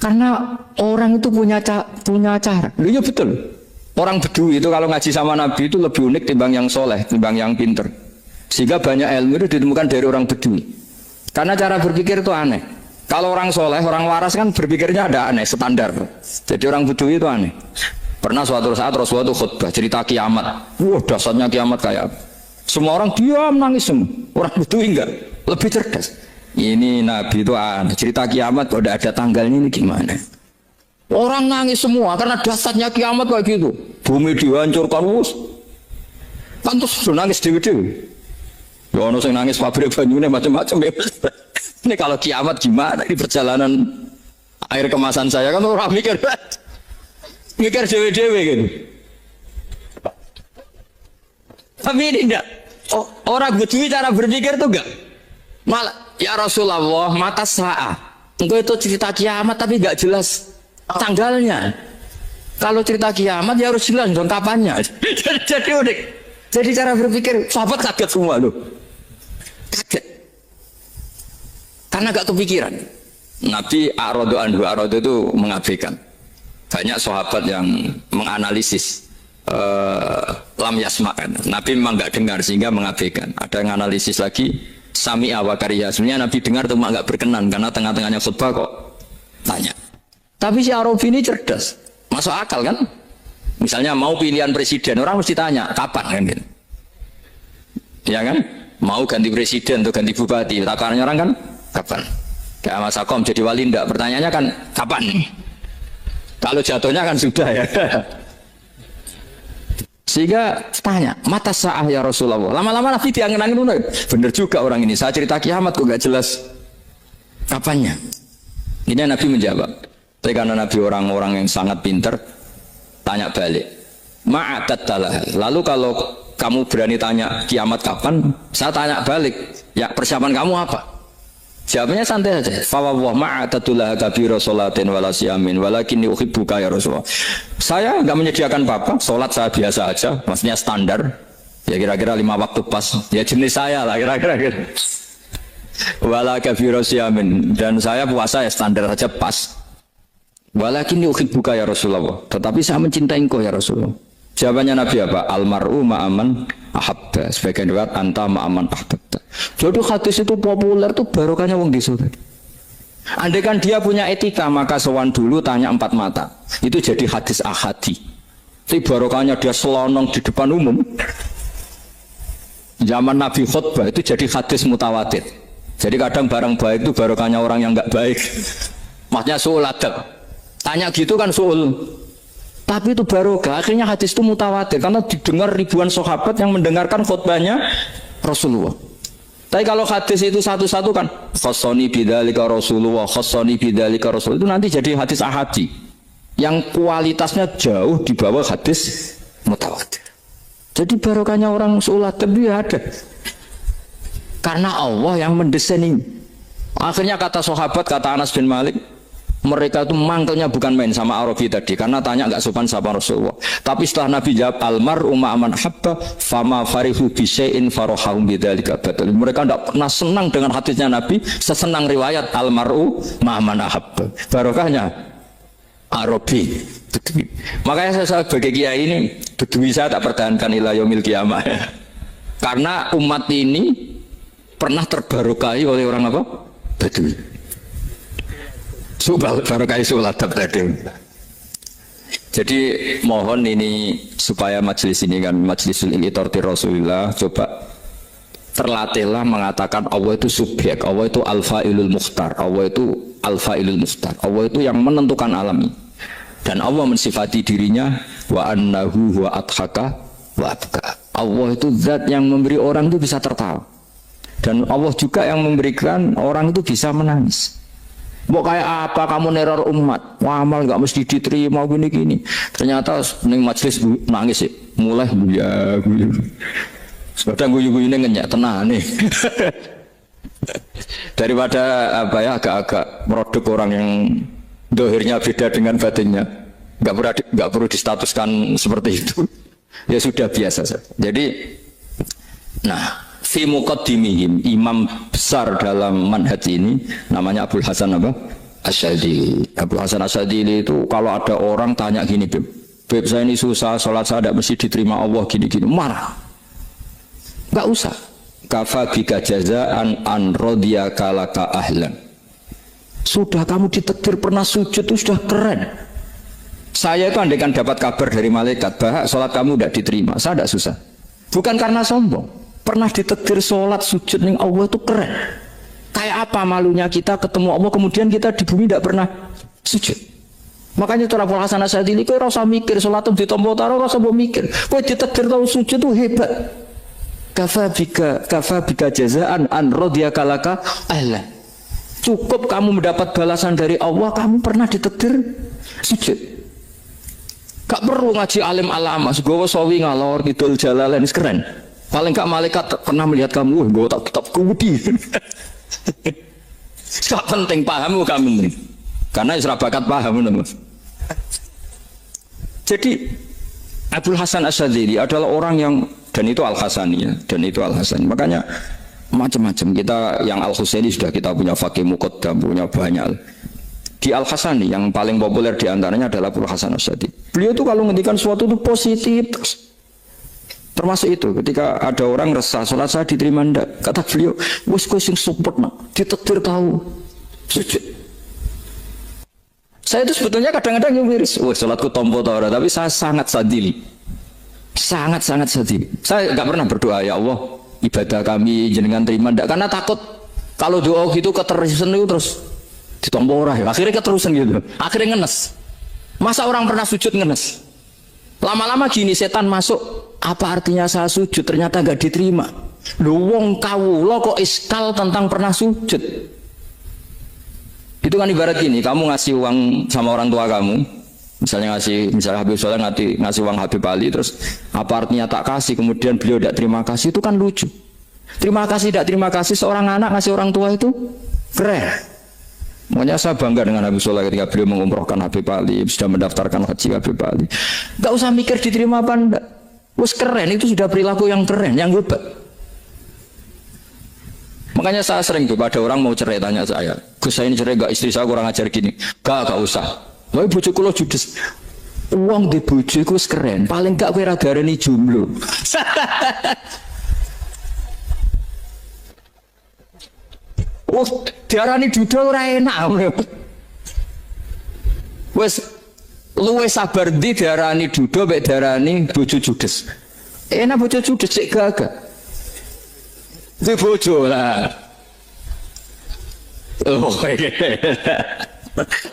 Karena orang itu punya cara. Iya betul. Orang Bedui itu kalau ngaji sama Nabi itu lebih unik timbang yang soleh, timbang yang pinter. Sehingga banyak ilmu itu ditemukan dari orang Bedui. Karena cara berpikir itu aneh. Kalau orang soleh, orang waras kan berpikirnya ada aneh, standar. Jadi orang Bedui itu aneh. Pernah suatu saat Rasulullah itu khutbah cerita kiamat. Wah dasarnya kiamat kayak apa? Semua orang diam nangis semua. Orang Bedui enggak, lebih cerdas. Ini Nabi itu aneh. Cerita kiamat kalau ada tanggalnya ini gimana? Orang nangis semua karena dasarnya kiamat kayak gitu. Bumi dihancurkan wus. Kan terus nangis dewi-dewi. Ya ono sing nangis pabrik banyune macam-macam ya. Ini kalau kiamat gimana di perjalanan air kemasan saya kan orang mikir dewe-dewe gitu. Tapi ini enggak. Orang Bedui cara berpikir tuh enggak. Malah ya Rasulullah mata saat. Engkau itu cerita kiamat tapi enggak jelas tanggalnya. Kalau cerita kiamat ya harus jelas dong kapannya. Jadi unik. Jadi cara berpikir sahabat kaget semua loh. Kaget. Karena enggak kepikiran. Nabi A'radu itu mengabaikan. Banyak sahabat yang menganalisis lam yasma'kan. Nabi memang nggak dengar sehingga mengabaikan. Ada yang analisis lagi sami'a wa kariha. Sebenarnya Nabi dengar cuma nggak berkenan karena tengah-tengahnya khutbah kok tanya. Tapi si Arabi ini cerdas, masuk akal kan? Misalnya mau pilihan presiden, orang mesti tanya kapan kan? Gitu. Ya kan? Mau ganti presiden atau ganti bupati, takarannya orang kan kapan? Kayak Mas Akom jadi wali ndak? Pertanyaannya kan kapan? Kalau jatuhnya kan sudah ya. Sehingga tanya, mata sa'ah ya Rasulullah. Lama-lama Nabi diangin-angin, bener juga orang ini. Saya cerita kiamat kok gak jelas kapannya. Ini Nabi menjawab. Tapi karena Nabi orang-orang yang sangat pinter, tanya balik. Ma'adat talah. Lalu kalau kamu berani tanya kiamat kapan, saya tanya balik. Ya persiapan kamu apa? Jawabnya santai saja. Fawwah ma'atatulah kabira sholatin wala siyamin walakinni uhibbuka ya Rasulullah. Saya enggak menyediakan apa-apa, salat saya biasa aja, maksudnya standar. Ya kira-kira 5 waktu pas. Ya jenis saya lah kira-kira gitu. Wala kabira siyamin, dan saya puasa ya standar saja pas. Walakin uhibbuka ya Rasulullah. Tetapi saya mencintai engkau ya Rasulullah. Jawabannya Nabi apa? Almar'u ma'aman ahabba. Sebagian riwayat anta ma'aman ahabbta. Jadi hadis itu populer tuh barokahnya wong disuruh. Andai kan dia punya etika maka sowan dulu tanya 4 mata. Itu jadi hadis ahadi. Tapi barokahnya dia selonong di depan umum. Zaman Nabi khutbah itu jadi hadis mutawatir. Jadi kadang barang baik itu barokahnya orang yang enggak baik. Maksudnya suul adab. Tanya gitu kan suul. Tapi itu barokah. Akhirnya hadis itu mutawatir karena didengar ribuan sahabat yang mendengarkan khutbahnya Rasulullah. Tapi kalau hadis itu satu-satu kan khassani bidzalika Rasulullah, khassani bidzalika Rasul, itu nanti jadi hadis ahadi yang kualitasnya jauh di bawah hadis mutawatir. Jadi barokahnya orang suul adab itu ada. Karena Allah yang mendesain ini. Akhirnya kata sahabat, kata Anas bin Malik, mereka itu mangkelnya bukan main sama Arabi tadi karena tanya nggak sopan sama Rasulullah. Tapi setelah Nabi jawab almar'u ma'aman habba fama farihu bisyai'in farahum bidzalika batal. Mereka tidak pernah senang dengan hadisnya Nabi sesenang riwayat almar'u ma'aman habba. Barokahnya Arabi. Makanya saya sebagai kiai ini Bedui saya tak pertahankan ila yaumil qiyamah. Karena umat ini pernah terbarokahi oleh orang apa? Bedui. Subal barokai suladab tadi. Jadi mohon ini supaya majelis ini kan majlisul ilmi Rasulullah coba terlatihlah mengatakan Allah itu subjek, Allah itu al-fa'ilul mukhtar, Allah itu al-fa'ilul mukhtar, Allah itu yang menentukan alam ini. Dan Allah mensifati dirinya wa annahu wa adhaka wa abka. Allah itu zat yang memberi orang itu bisa tertawa. Dan Allah juga yang memberikan orang itu bisa menangis. Mau kayak apa kamu neror umat? Wah, amal nggak mesti diterima gini-gini. Ternyata ning majelis nangis sih. Mulai guya. Kadang guyu-guyune ngenyak tenang nih. Daripada apa ya agak-agak merodok orang yang dohirnya beda dengan batinnya. Nggak perlu distatuskan seperti itu. Ya sudah biasa saja. Jadi, nah. Fi muqaddimihim, imam besar dalam manhaj ini namanya Abul Hasan apa? Asyadili. Abul Hasan Asyadili itu kalau ada orang tanya gini, Beb saya ini susah, sholat saya tidak mesti diterima Allah gini-gini, marah. Enggak usah. Kafa bika jazaan an radiyaka laka ahlan. Sudah kamu ditakdir pernah sujud itu sudah keren. Saya itu andaikan dapat kabar dari malaikat bahwa sholat kamu tidak diterima, saya tidak susah. Bukan karena sombong. Pernah ditakdir sholat sujud ning Allah itu keren. Kayak apa malunya kita ketemu Allah kemudian kita di bumi tidak pernah sujud. Makanya cara Abul Hasan Asyadili kau rasa mikir sholat itu ditompo taruh rasa mau mikir. Kau ditakdir tahu sujud itu hebat. Kafa bika jazaan an radiyaka laka ahlan. Cukup kamu mendapat balasan dari Allah kamu pernah ditakdir sujud. Gak perlu ngaji alim alama segowo sawi ngalor kidul jalalain keren. Paling gak malaikat pernah melihat kamu, gue tak kitab kudi. Gak penting pahamu kamu nih, karena isra bakat paham mas. Jadi Abul Hasan Asyadili adalah orang yang dan itu Al Hasani ya, dan itu Al Hasani. Makanya macam-macam kita yang Al Husaini sudah kita punya fakih muqaddam punya banyak. Di Al Hasani yang paling populer diantaranya adalah Abul Hasan Asyadili. Beliau tuh kalau ngendikan sesuatu itu positif terus. Termasuk itu ketika ada orang resah sholat saya diterima ndak, kata beliau wis kowe sing support nak ditakdir tahu sujud. Saya itu sebetulnya kadang-kadang yang miris, sholatku tompo ta ora, tapi saya sangat sadili, sangat sadili. Saya nggak pernah berdoa ya Allah ibadah kami jenengan terima ndak, karena takut kalau doa gitu keterusan itu terus ditompo ora ya, akhirnya keterusan gitu, akhirnya ngenes. Masa orang pernah sujud ngenes? Lama-lama gini setan masuk. Apa artinya saya sujud ternyata gak diterima? Lu wong kawula kok iskal tentang pernah sujud. Itu kan ibarat gini, kamu ngasih uang sama orang tua kamu, misalnya Habib Soleh ngasih uang Habib Ali, terus apa artinya tak kasih, kemudian beliau tidak terima kasih, itu kan lucu. Terima kasih tidak terima kasih seorang anak ngasih orang tua itu keren. Makanya saya bangga dengan Habib Soleh ketika beliau mengumrohkan Habib Ali, sudah mendaftarkan haji Habib Ali. Gak usah mikir diterima apa enggak. Wes keren, itu sudah perilaku yang keren, yang hebat. Makanya saya sering tuh pada orang mau cerai tanya saya, Gus saya ini cerai gak, istri saya kurang ajar gini. Gak usah. Lha bojo kula judes. Wong di bojo iku wis keren, paling gak kowe ra darani jomblo. Oh, diarani duda ora enak. Wes luwe sabar ndi diarani duda mek diarani bojo judes. Enak bojo judes sik gagah. Di bojo lah. Oh,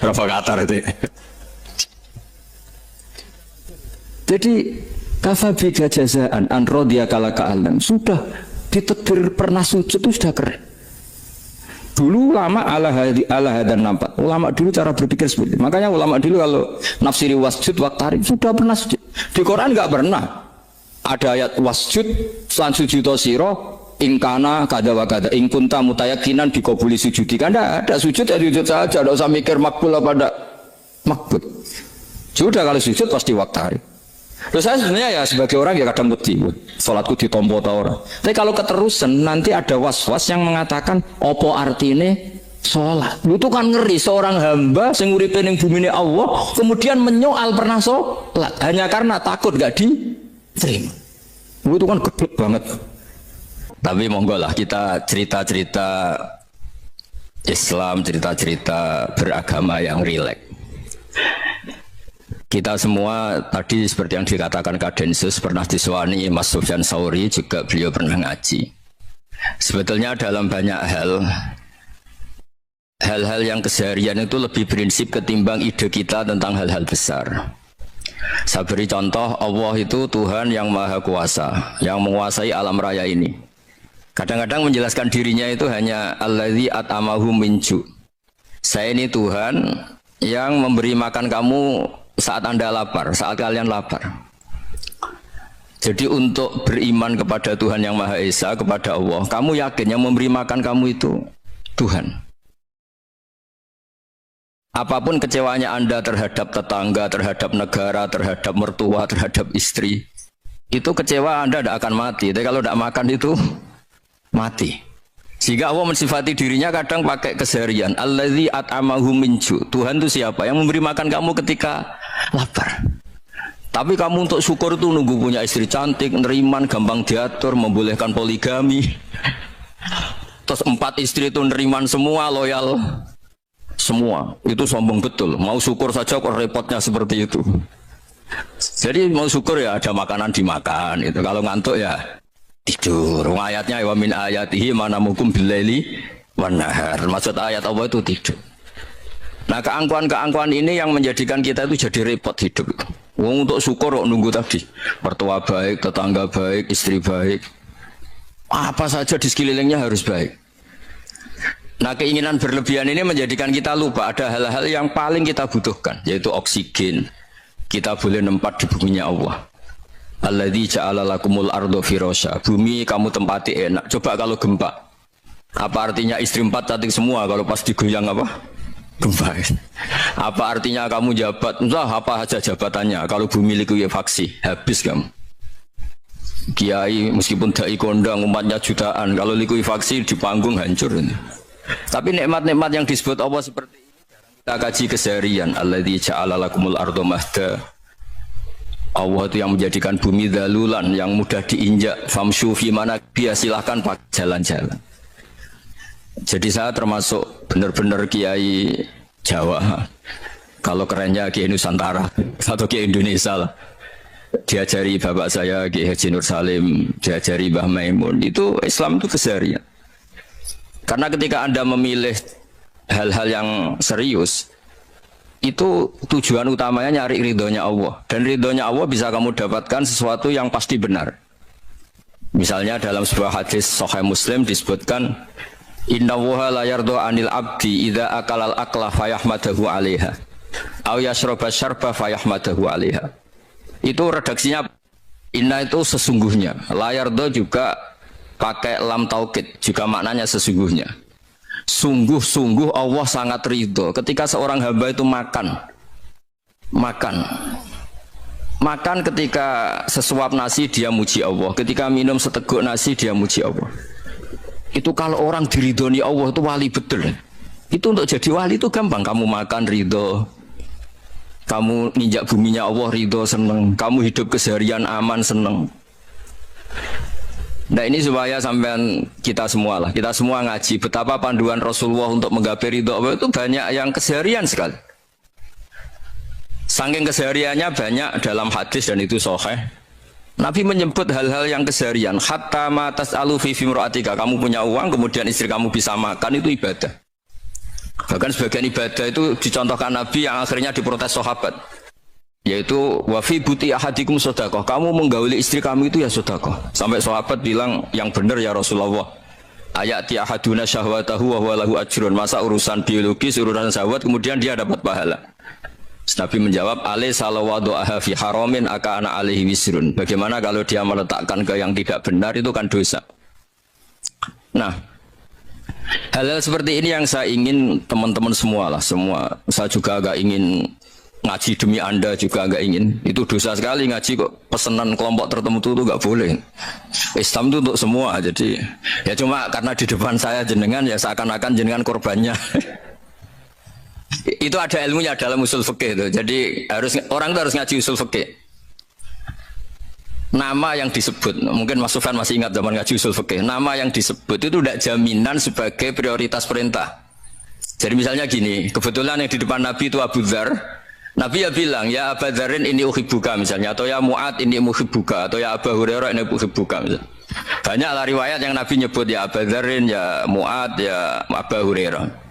provokator itu. Jadi kafabi jazaan an radhiya kala ka'alam sudah ditetir pernah sujud itu sudah keren. Dulu ulama ala hadan nampak. Ulama dulu cara berpikir seperti itu. Makanya ulama dulu kalau nafsiri wasjud waqtarib sudah pernah sujud. Di Quran enggak pernah ada ayat wasjud lan sujudo sira ingkana kada wa kada ing kunta mutayakinan dikabuli sujudi. Kan ada sujud ya sujud saja, enggak usah mikir makbul apa enggak makbul. Sudah kalau sujud pasti waqtarib. Terus saya sebenarnya ya sebagai orang ya kadang wedi, sholatku ditompo ta ora. Tapi kalau keterusan nanti ada was-was yang mengatakan opo artine sholat. Itu kan ngeri seorang hamba sing uripe ning bumine Allah kemudian menyoal pernah sholat hanya karena takut gak diterima. Itu kan geblek banget. Tapi monggo lah kita cerita-cerita Islam, cerita-cerita beragama yang rileks. Kita semua tadi seperti yang dikatakan Kadensus pernah diswani Mas Sufyan Sauri, juga beliau pernah ngaji. Sebetulnya dalam banyak hal-hal yang keseharian itu lebih prinsip ketimbang ide kita tentang hal-hal besar. Saya beri contoh, Allah itu Tuhan yang maha kuasa, yang menguasai alam raya ini. Kadang-kadang menjelaskan dirinya itu hanya alladzi at'amahu min ju'. Saya ini Tuhan yang memberi makan kamu saat Anda lapar, saat kalian lapar. Jadi untuk beriman kepada Tuhan yang Maha Esa, kepada Allah, kamu yakin yang memberi makan kamu itu Tuhan. Apapun kecewanya Anda terhadap tetangga, terhadap negara, terhadap mertua, terhadap istri, itu kecewa Anda tidak akan mati. Tapi kalau tidak makan itu mati. Sehingga Allah mensifati dirinya kadang pakai keseharian. Alladzi at'amahu min ju'. Tuhan itu siapa? Yang memberi makan kamu ketika lapar. Tapi kamu untuk syukur itu nunggu punya istri cantik, neriman, gampang diatur, membolehkan poligami. Terus 4 istri itu neriman semua, loyal semua. Itu sombong betul. Mau syukur saja kok repotnya seperti itu. Jadi mau syukur ya ada makanan dimakan. Itu kalau ngantuk ya tidur. Ayatnya wa min ayatihi manamukum billaili wan nahar. Maksud ayat Allah itu tidur. Nah, keangkuhan-keangkuhan ini yang menjadikan kita itu jadi repot hidup. Wong untuk syukur kok nunggu tadi. Mertua baik, tetangga baik, istri baik. Apa saja di sekelilingnya harus baik. Nah, keinginan berlebihan ini menjadikan kita lupa ada hal-hal yang paling kita butuhkan, yaitu oksigen. Kita boleh nempat di buminya Allah. Alladzi ja'ala lakumul ardo firasya. Bumi kamu tempati enak. Coba kalau gempa. Apa artinya istri 4 cantik semua kalau pas digoyang apa? Gempa. Apa artinya kamu jabat? Entah apa saja jabatannya. Kalau bumi likuifaksi, habis kamu. Kiai meskipun dai kondang umatnya jutaan, kalau likuifaksi di panggung hancur. Tapi nikmat-nikmat yang disebut Allah seperti ini kita kaji keseharian. Alladzi ja'ala lakumul ardo mahda. Allah itu yang menjadikan bumi dalulan yang mudah diinjak. Famshu fi mana dia silahkan pakai jalan-jalan. Jadi saya termasuk benar-benar kiai Jawa. Kalau kerennya kiai Nusantara atau kiai Indonesia lah. Diajari bapak saya Kiai Haji Nur Salim, diajari Mbah Maimun. Itu Islam itu keseharian. Karena ketika Anda memilih hal-hal yang serius, itu tujuan utamanya nyari ridhonya Allah. Dan ridhonya Allah bisa kamu dapatkan sesuatu yang pasti benar. Misalnya dalam sebuah hadis Sahih Muslim disebutkan, Inna woha la yardo anil abdi idha akalal akla fayahmadahu alaiha aw yashroba syarba fayahmadahu alaiha. Itu redaksinya inna itu sesungguhnya, la yardo juga pakai lam taukid, juga maknanya sesungguhnya. Sungguh-sungguh Allah sangat ridho ketika seorang hamba itu makan ketika sesuap nasi dia muji Allah, ketika minum seteguk nasi dia muji Allah. Itu kalau orang diridhoni Allah itu wali betul. Itu untuk jadi wali itu gampang, kamu makan ridho, Kamu ninjak buminya Allah ridho seneng. Kamu hidup keseharian aman seneng. Nah ini supaya sampean kita semua lah, kita semua ngaji betapa panduan Rasulullah untuk menggapai ridho Allah itu banyak yang keseharian sekali. Saking kesehariannya banyak dalam hadis dan itu sahih. Nabi menyebut hal-hal yang keseharian. Hatta ma tas'alu fi fimra'atika. Kamu punya uang, kemudian istri kamu bisa makan, itu ibadah. Bahkan sebagian ibadah itu dicontohkan Nabi yang akhirnya diprotes sahabat. Yaitu wa fi buti ahadikum sedekah. Kamu menggauli istri kamu itu ya sedekah. Sampai sahabat bilang yang benar ya Rasulullah. Ayati ahaduna syahwatahu wa huwa lahu ajrun. Masa urusan biologis, urusan syahwat kemudian dia dapat pahala. Nabi menjawab, alai salawadu'aha fi haramin aka'ana alaihi wisrun. Bagaimana kalau dia meletakkan ke yang tidak benar, itu kan dosa. Nah, hal-hal seperti ini yang saya ingin teman-teman semua lah, semua. Saya juga agak ingin ngaji demi Anda juga agak ingin. Itu dosa sekali ngaji kok pesanan kelompok tertentu itu gak boleh. Islam itu untuk semua, jadi ya cuma karena di depan saya jenengan ya seakan-akan jenengan korbannya. Itu ada ilmunya dalam usul fikih itu. Jadi orang itu harus ngaji usul fikih. Nama yang disebut, mungkin Mas Sufyan masih ingat zaman ngaji usul fikih. Nama yang disebut itu tidak jaminan sebagai prioritas perintah. Jadi misalnya gini, kebetulan yang di depan Nabi itu Abu Dzar. Nabi ya bilang, ya Abu Dzarin ini uhibbuka misalnya, atau ya Mu'ad ini uhibbuka, atau ya Abu Hurairah ini uhibbuka misalnya. Banyaklah riwayat yang Nabi nyebut ya Abu Dzarin, ya Mu'ad, ya Abu Hurairah.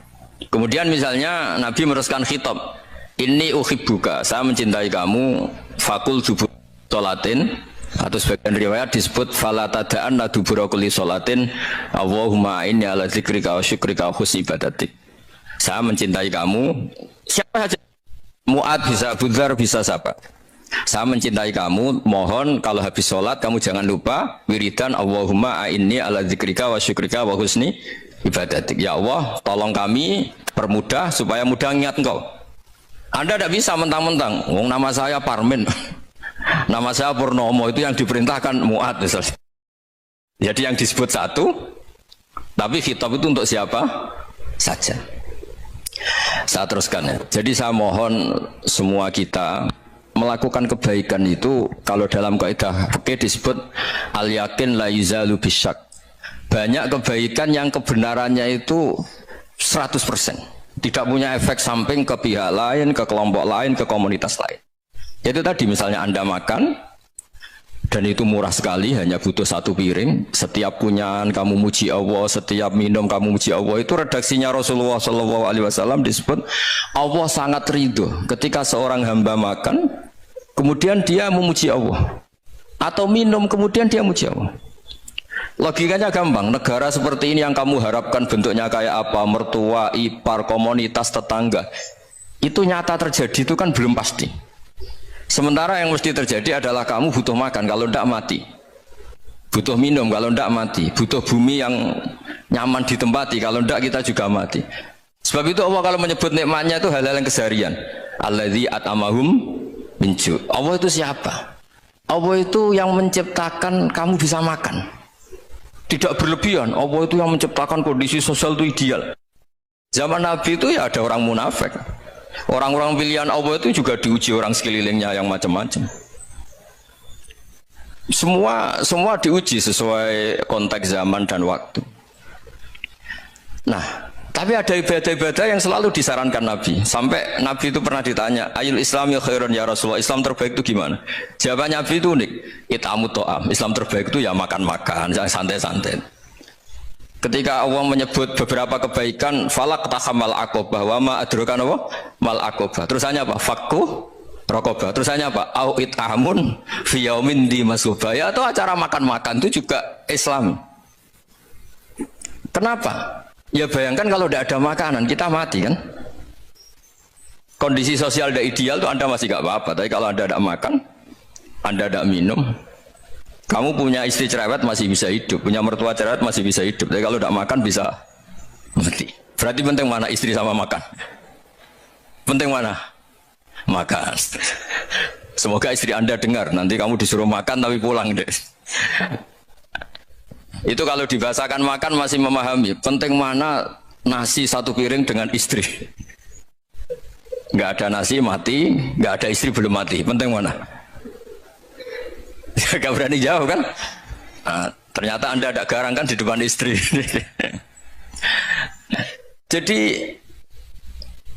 Kemudian misalnya Nabi meneruskan khitab, ini uhibbuka, saya mencintai kamu, fakul dubur sholatin, atau sebagian riwayat disebut fala tada'anna dubura kulli sholatin Allahumma inni ala dzikrika wa syukrika wa husni ibadatik. Saya mencintai kamu, siapa saja, Mu'ad bisa, Abu Dzar bisa siapa. Saya mencintai kamu, mohon kalau habis sholat kamu jangan lupa wiridan Allahumma inni ala dzikrika wa syukrika wa husni ibadatik. Ya Allah, tolong kami permudah supaya mudah ingat engkau. Anda tidak bisa mentang-mentang, nama saya Parmin, nama saya Purnomo, itu yang diperintahkan Mu'ad misalnya. Jadi yang disebut satu, tapi khitab itu untuk siapa saja. Saya teruskan ya. Jadi saya mohon semua kita melakukan kebaikan itu, kalau dalam kaidah fikih disebut al yakin la yuzalu bisyak. Banyak kebaikan yang kebenarannya itu 100%. Tidak punya efek samping ke pihak lain, ke kelompok lain, ke komunitas lain. Itu tadi misalnya Anda makan, dan itu murah sekali, hanya butuh satu piring. Setiap punyaan kamu muji Allah, setiap minum kamu muji Allah. Itu redaksinya Rasulullah SAW disebut, Allah sangat ridho ketika seorang hamba makan, kemudian dia memuji Allah. Atau minum, kemudian dia muji Allah. Logikanya gampang, negara seperti ini yang kamu harapkan bentuknya kayak apa, mertua, ipar, komunitas, tetangga, itu nyata terjadi itu kan belum pasti. Sementara yang mesti terjadi adalah kamu butuh makan, kalau tidak mati. Butuh minum, kalau tidak mati. Butuh bumi yang nyaman ditempati, kalau tidak kita juga mati. Sebab itu Allah kalau menyebut nikmatnya itu hal-hal yang keseharian. Alladzi at'amahum min ju'. Allah itu siapa? Allah itu yang menciptakan kamu bisa makan. Tidak berlebihan, Allah itu yang menciptakan kondisi sosial itu ideal. Zaman Nabi itu ya ada orang munafik. Orang-orang pilihan Allah itu juga diuji orang sekelilingnya yang macam-macam. Semua diuji sesuai konteks zaman dan waktu. Nah, tapi ada ibadah-ibadah yang selalu disarankan Nabi. Sampai Nabi itu pernah ditanya, ayul islami khairun ya Rasulullah, Islam terbaik itu gimana? Jawaban Nabi itu unik, it'amut to'am. Islam terbaik itu ya makan-makan, yang santai-santai. Ketika Allah menyebut beberapa kebaikan, falak tahamal aqobah, wa ma adrokan apa? Mal aqobah. Terusannya apa? Fakku rokobah. Terusannya apa? Au it'amun fiyaumin di masubah. Ya, atau acara makan-makan itu juga Islam. Kenapa? Ya bayangkan kalau tidak ada makanan, kita mati kan? Kondisi sosial tidak ideal itu Anda masih gak apa-apa. Tapi kalau Anda tidak makan, Anda tidak minum, kamu punya istri cerewet masih bisa hidup, punya mertua cerewet masih bisa hidup. Tapi kalau tidak makan bisa mati. Berarti penting mana istri sama makan? Penting mana? Makan. Semoga istri Anda dengar, nanti kamu disuruh makan tapi pulang deh. Itu kalau dibahasakan makan masih memahami. Penting mana nasi satu piring dengan istri. nggak ada nasi mati, nggak ada istri belum mati. Penting mana? Gak berani jawab kan? Nah, ternyata Anda ada garang kan di depan istri. Jadi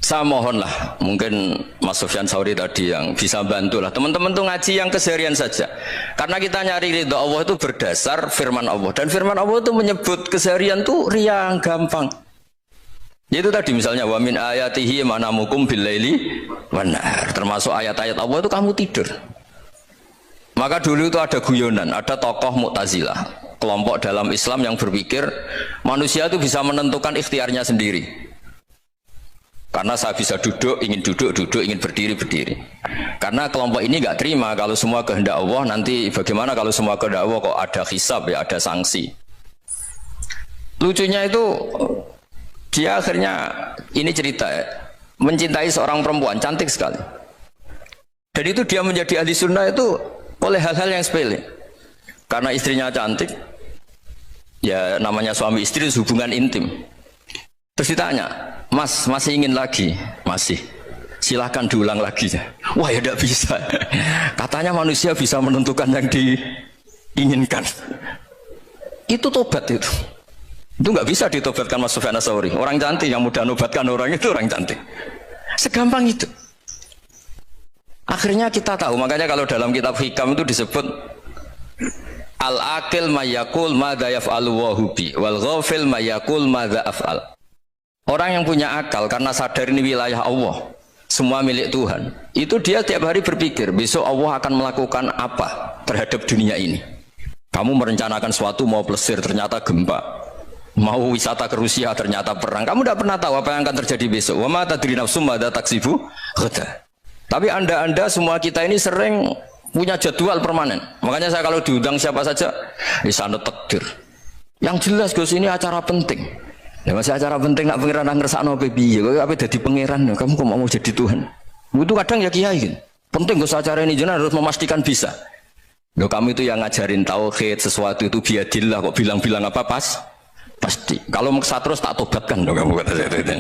saya mohonlah, mungkin Mas Sufyan Sauri tadi yang bisa bantulah teman-teman tuh ngaji yang keseharian saja. Karena kita nyari ridho Allah itu berdasar firman Allah, dan firman Allah itu menyebut keseharian tuh riang gampang. Yaitu tadi misalnya wa min ayatihi manamukum billaili wan nahar. Termasuk ayat-ayat Allah itu kamu tidur. Maka dulu itu ada guyonan, ada tokoh Mu'tazilah, kelompok dalam Islam yang berpikir manusia itu bisa menentukan ikhtiarnya sendiri. Karena saya bisa duduk, ingin duduk, ingin berdiri, berdiri. Karena kelompok ini nggak terima kalau semua kehendak Allah, nanti bagaimana kalau semua kehendak Allah kok ada hisab ya, ada sanksi. Lucunya itu dia akhirnya, ini cerita ya, mencintai seorang perempuan cantik sekali. Dan itu dia menjadi ahli sunnah itu oleh hal-hal yang sepele. Karena istrinya cantik, ya namanya suami istri hubungan intim. Terus ditanya, Mas masih ingin lagi? Masih. Silahkan diulang lagi. Wah ya tidak bisa. Katanya manusia bisa menentukan yang diinginkan. Itu tobat itu. Itu nggak bisa ditobatkan Mas Sufyan Ats-Tsauri. Orang cantik yang mudah nobatkan orang itu orang cantik. Segampang itu. Akhirnya kita tahu, makanya kalau dalam kitab Hikam itu disebut al-aqil mayakul madza yaf'alu wa hubi wal ghafil mayakul madza af'al. Orang yang punya akal karena sadar ini wilayah Allah, semua milik Tuhan, itu dia tiap hari berpikir besok Allah akan melakukan apa terhadap dunia ini. Kamu merencanakan suatu mau plesir ternyata gempa, mau wisata ke Rusia ternyata perang. Kamu tidak pernah tahu apa yang akan terjadi besok. Wa ma tadri nafsum madza taksibu ghadan. Tapi anda semua kita ini sering punya jadwal permanen. Makanya saya kalau diundang siapa saja, sana takdir. Yang jelas Gus ini acara penting. Ya masih acara penting nak pangeran ngersakno piye? Kok ape dadi pangeran? Kamu kok mau jadi Tuhan? Itu kadang ya kiai gitu. Penting Gus acara ini jenengan harus memastikan bisa. Loh kamu itu yang ngajarin tauhid, sesuatu itu biadillah kok bilang-bilang apa pas? Pasti. Kalau maksa terus tak tobatkan loh kamu kata saya itu.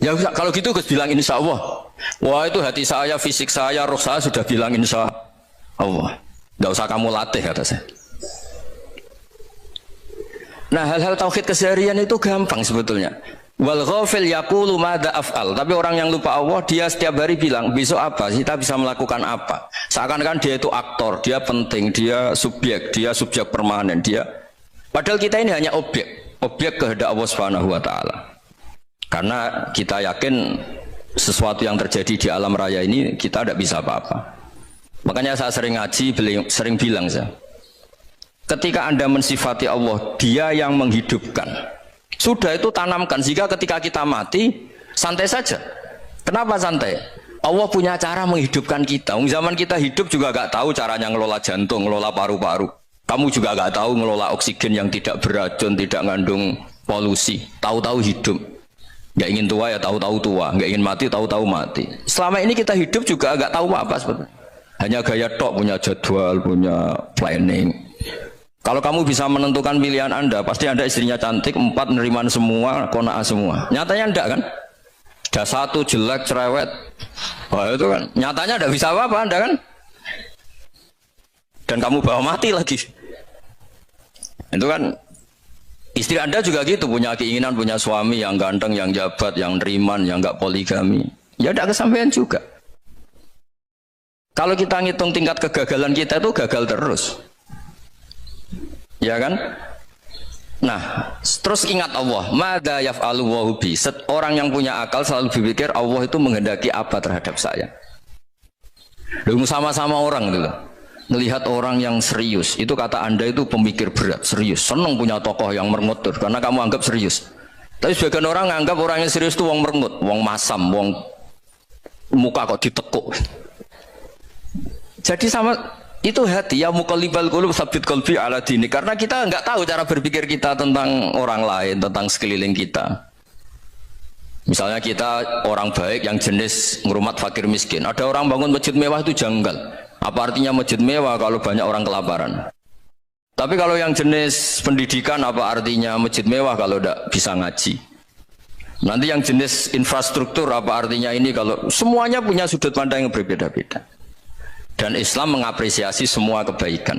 Ya kalau gitu Gus bilang insya Allah. Wah itu hati saya, fisik saya, roh saya sudah bilang insya Allah. Tidak usah kamu latih kata saya. Nah hal-hal tauhid keseharian itu gampang sebetulnya. Wal ghafil yaqulu madza af'al. Tapi orang yang lupa Allah dia setiap hari bilang besok apa? Kita bisa melakukan apa? Seakan-akan dia itu aktor, dia penting, dia subjek permanen, dia. Padahal kita ini hanya objek kehendak Allah Subhanahu wa taala. Karena kita yakin sesuatu yang terjadi di alam raya ini kita tidak bisa apa-apa. Makanya saya sering ngaji, sering bilang saya, ketika Anda mensifati Allah, dia yang menghidupkan. Sudah itu tanamkan, sehingga ketika kita mati, santai saja. Kenapa santai? Allah punya cara menghidupkan kita. Zaman kita hidup juga gak tahu caranya ngelola jantung, ngelola paru-paru. Kamu juga gak tahu ngelola oksigen yang tidak beracun, tidak ngandung polusi. Tahu-tahu hidup. Gak ingin tua ya tahu-tahu tua, gak ingin mati tahu-tahu mati. Selama ini kita hidup juga gak tahu apa sebetulnya. Hanya gaya tok, punya jadwal, punya planning. Kalau kamu bisa menentukan pilihan Anda, pasti Anda istrinya cantik, 4 neriman semua, kona'ah semua. Nyatanya enggak kan? Ada 1 jelek, cerewet. Wah itu kan, nyatanya enggak bisa apa-apa Anda kan? Dan kamu bawa mati lagi. Itu kan, istri Anda juga gitu, punya keinginan, punya suami yang ganteng, yang jabat, yang neriman, yang enggak poligami. Ya enggak kesampaian juga. Kalau kita ngitung tingkat kegagalan kita itu gagal terus. Ya kan? Nah, terus ingat Allah, madza yaf'alu wa hubi. Orang yang punya akal selalu berpikir Allah itu menghendaki apa terhadap saya. Lalu sama-sama orang itu melihat orang yang serius, itu kata Anda itu pemikir berat, serius, senang punya tokoh yang merengut karena kamu anggap serius. Tapi sebagian orang anggap orang yang serius itu wong merengut, wong masam, wong muka kok ditekuk. Jadi sama itu hati ya muqallibal qulub tsabbit qalbi ala dini, karena kita nggak tahu cara berpikir kita tentang orang lain, tentang sekeliling kita. Misalnya kita orang baik yang jenis ngurmat fakir miskin, ada orang bangun masjid mewah itu janggal. Apa artinya masjid mewah kalau banyak orang kelaparan? Tapi kalau yang jenis pendidikan, apa artinya masjid mewah kalau tidak bisa ngaji? Nanti yang jenis infrastruktur apa artinya ini kalau semuanya punya sudut pandang yang berbeda-beda. Dan Islam mengapresiasi semua kebaikan.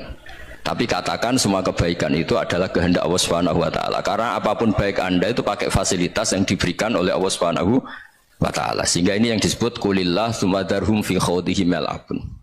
Tapi katakan semua kebaikan itu adalah kehendak Allah Subhanahu wa taala. Karena apapun baik Anda itu pakai fasilitas yang diberikan oleh Allah Subhanahu wa taala. Sehingga ini yang disebut qulillah tsumma darhum fi khawdihim yal'abun.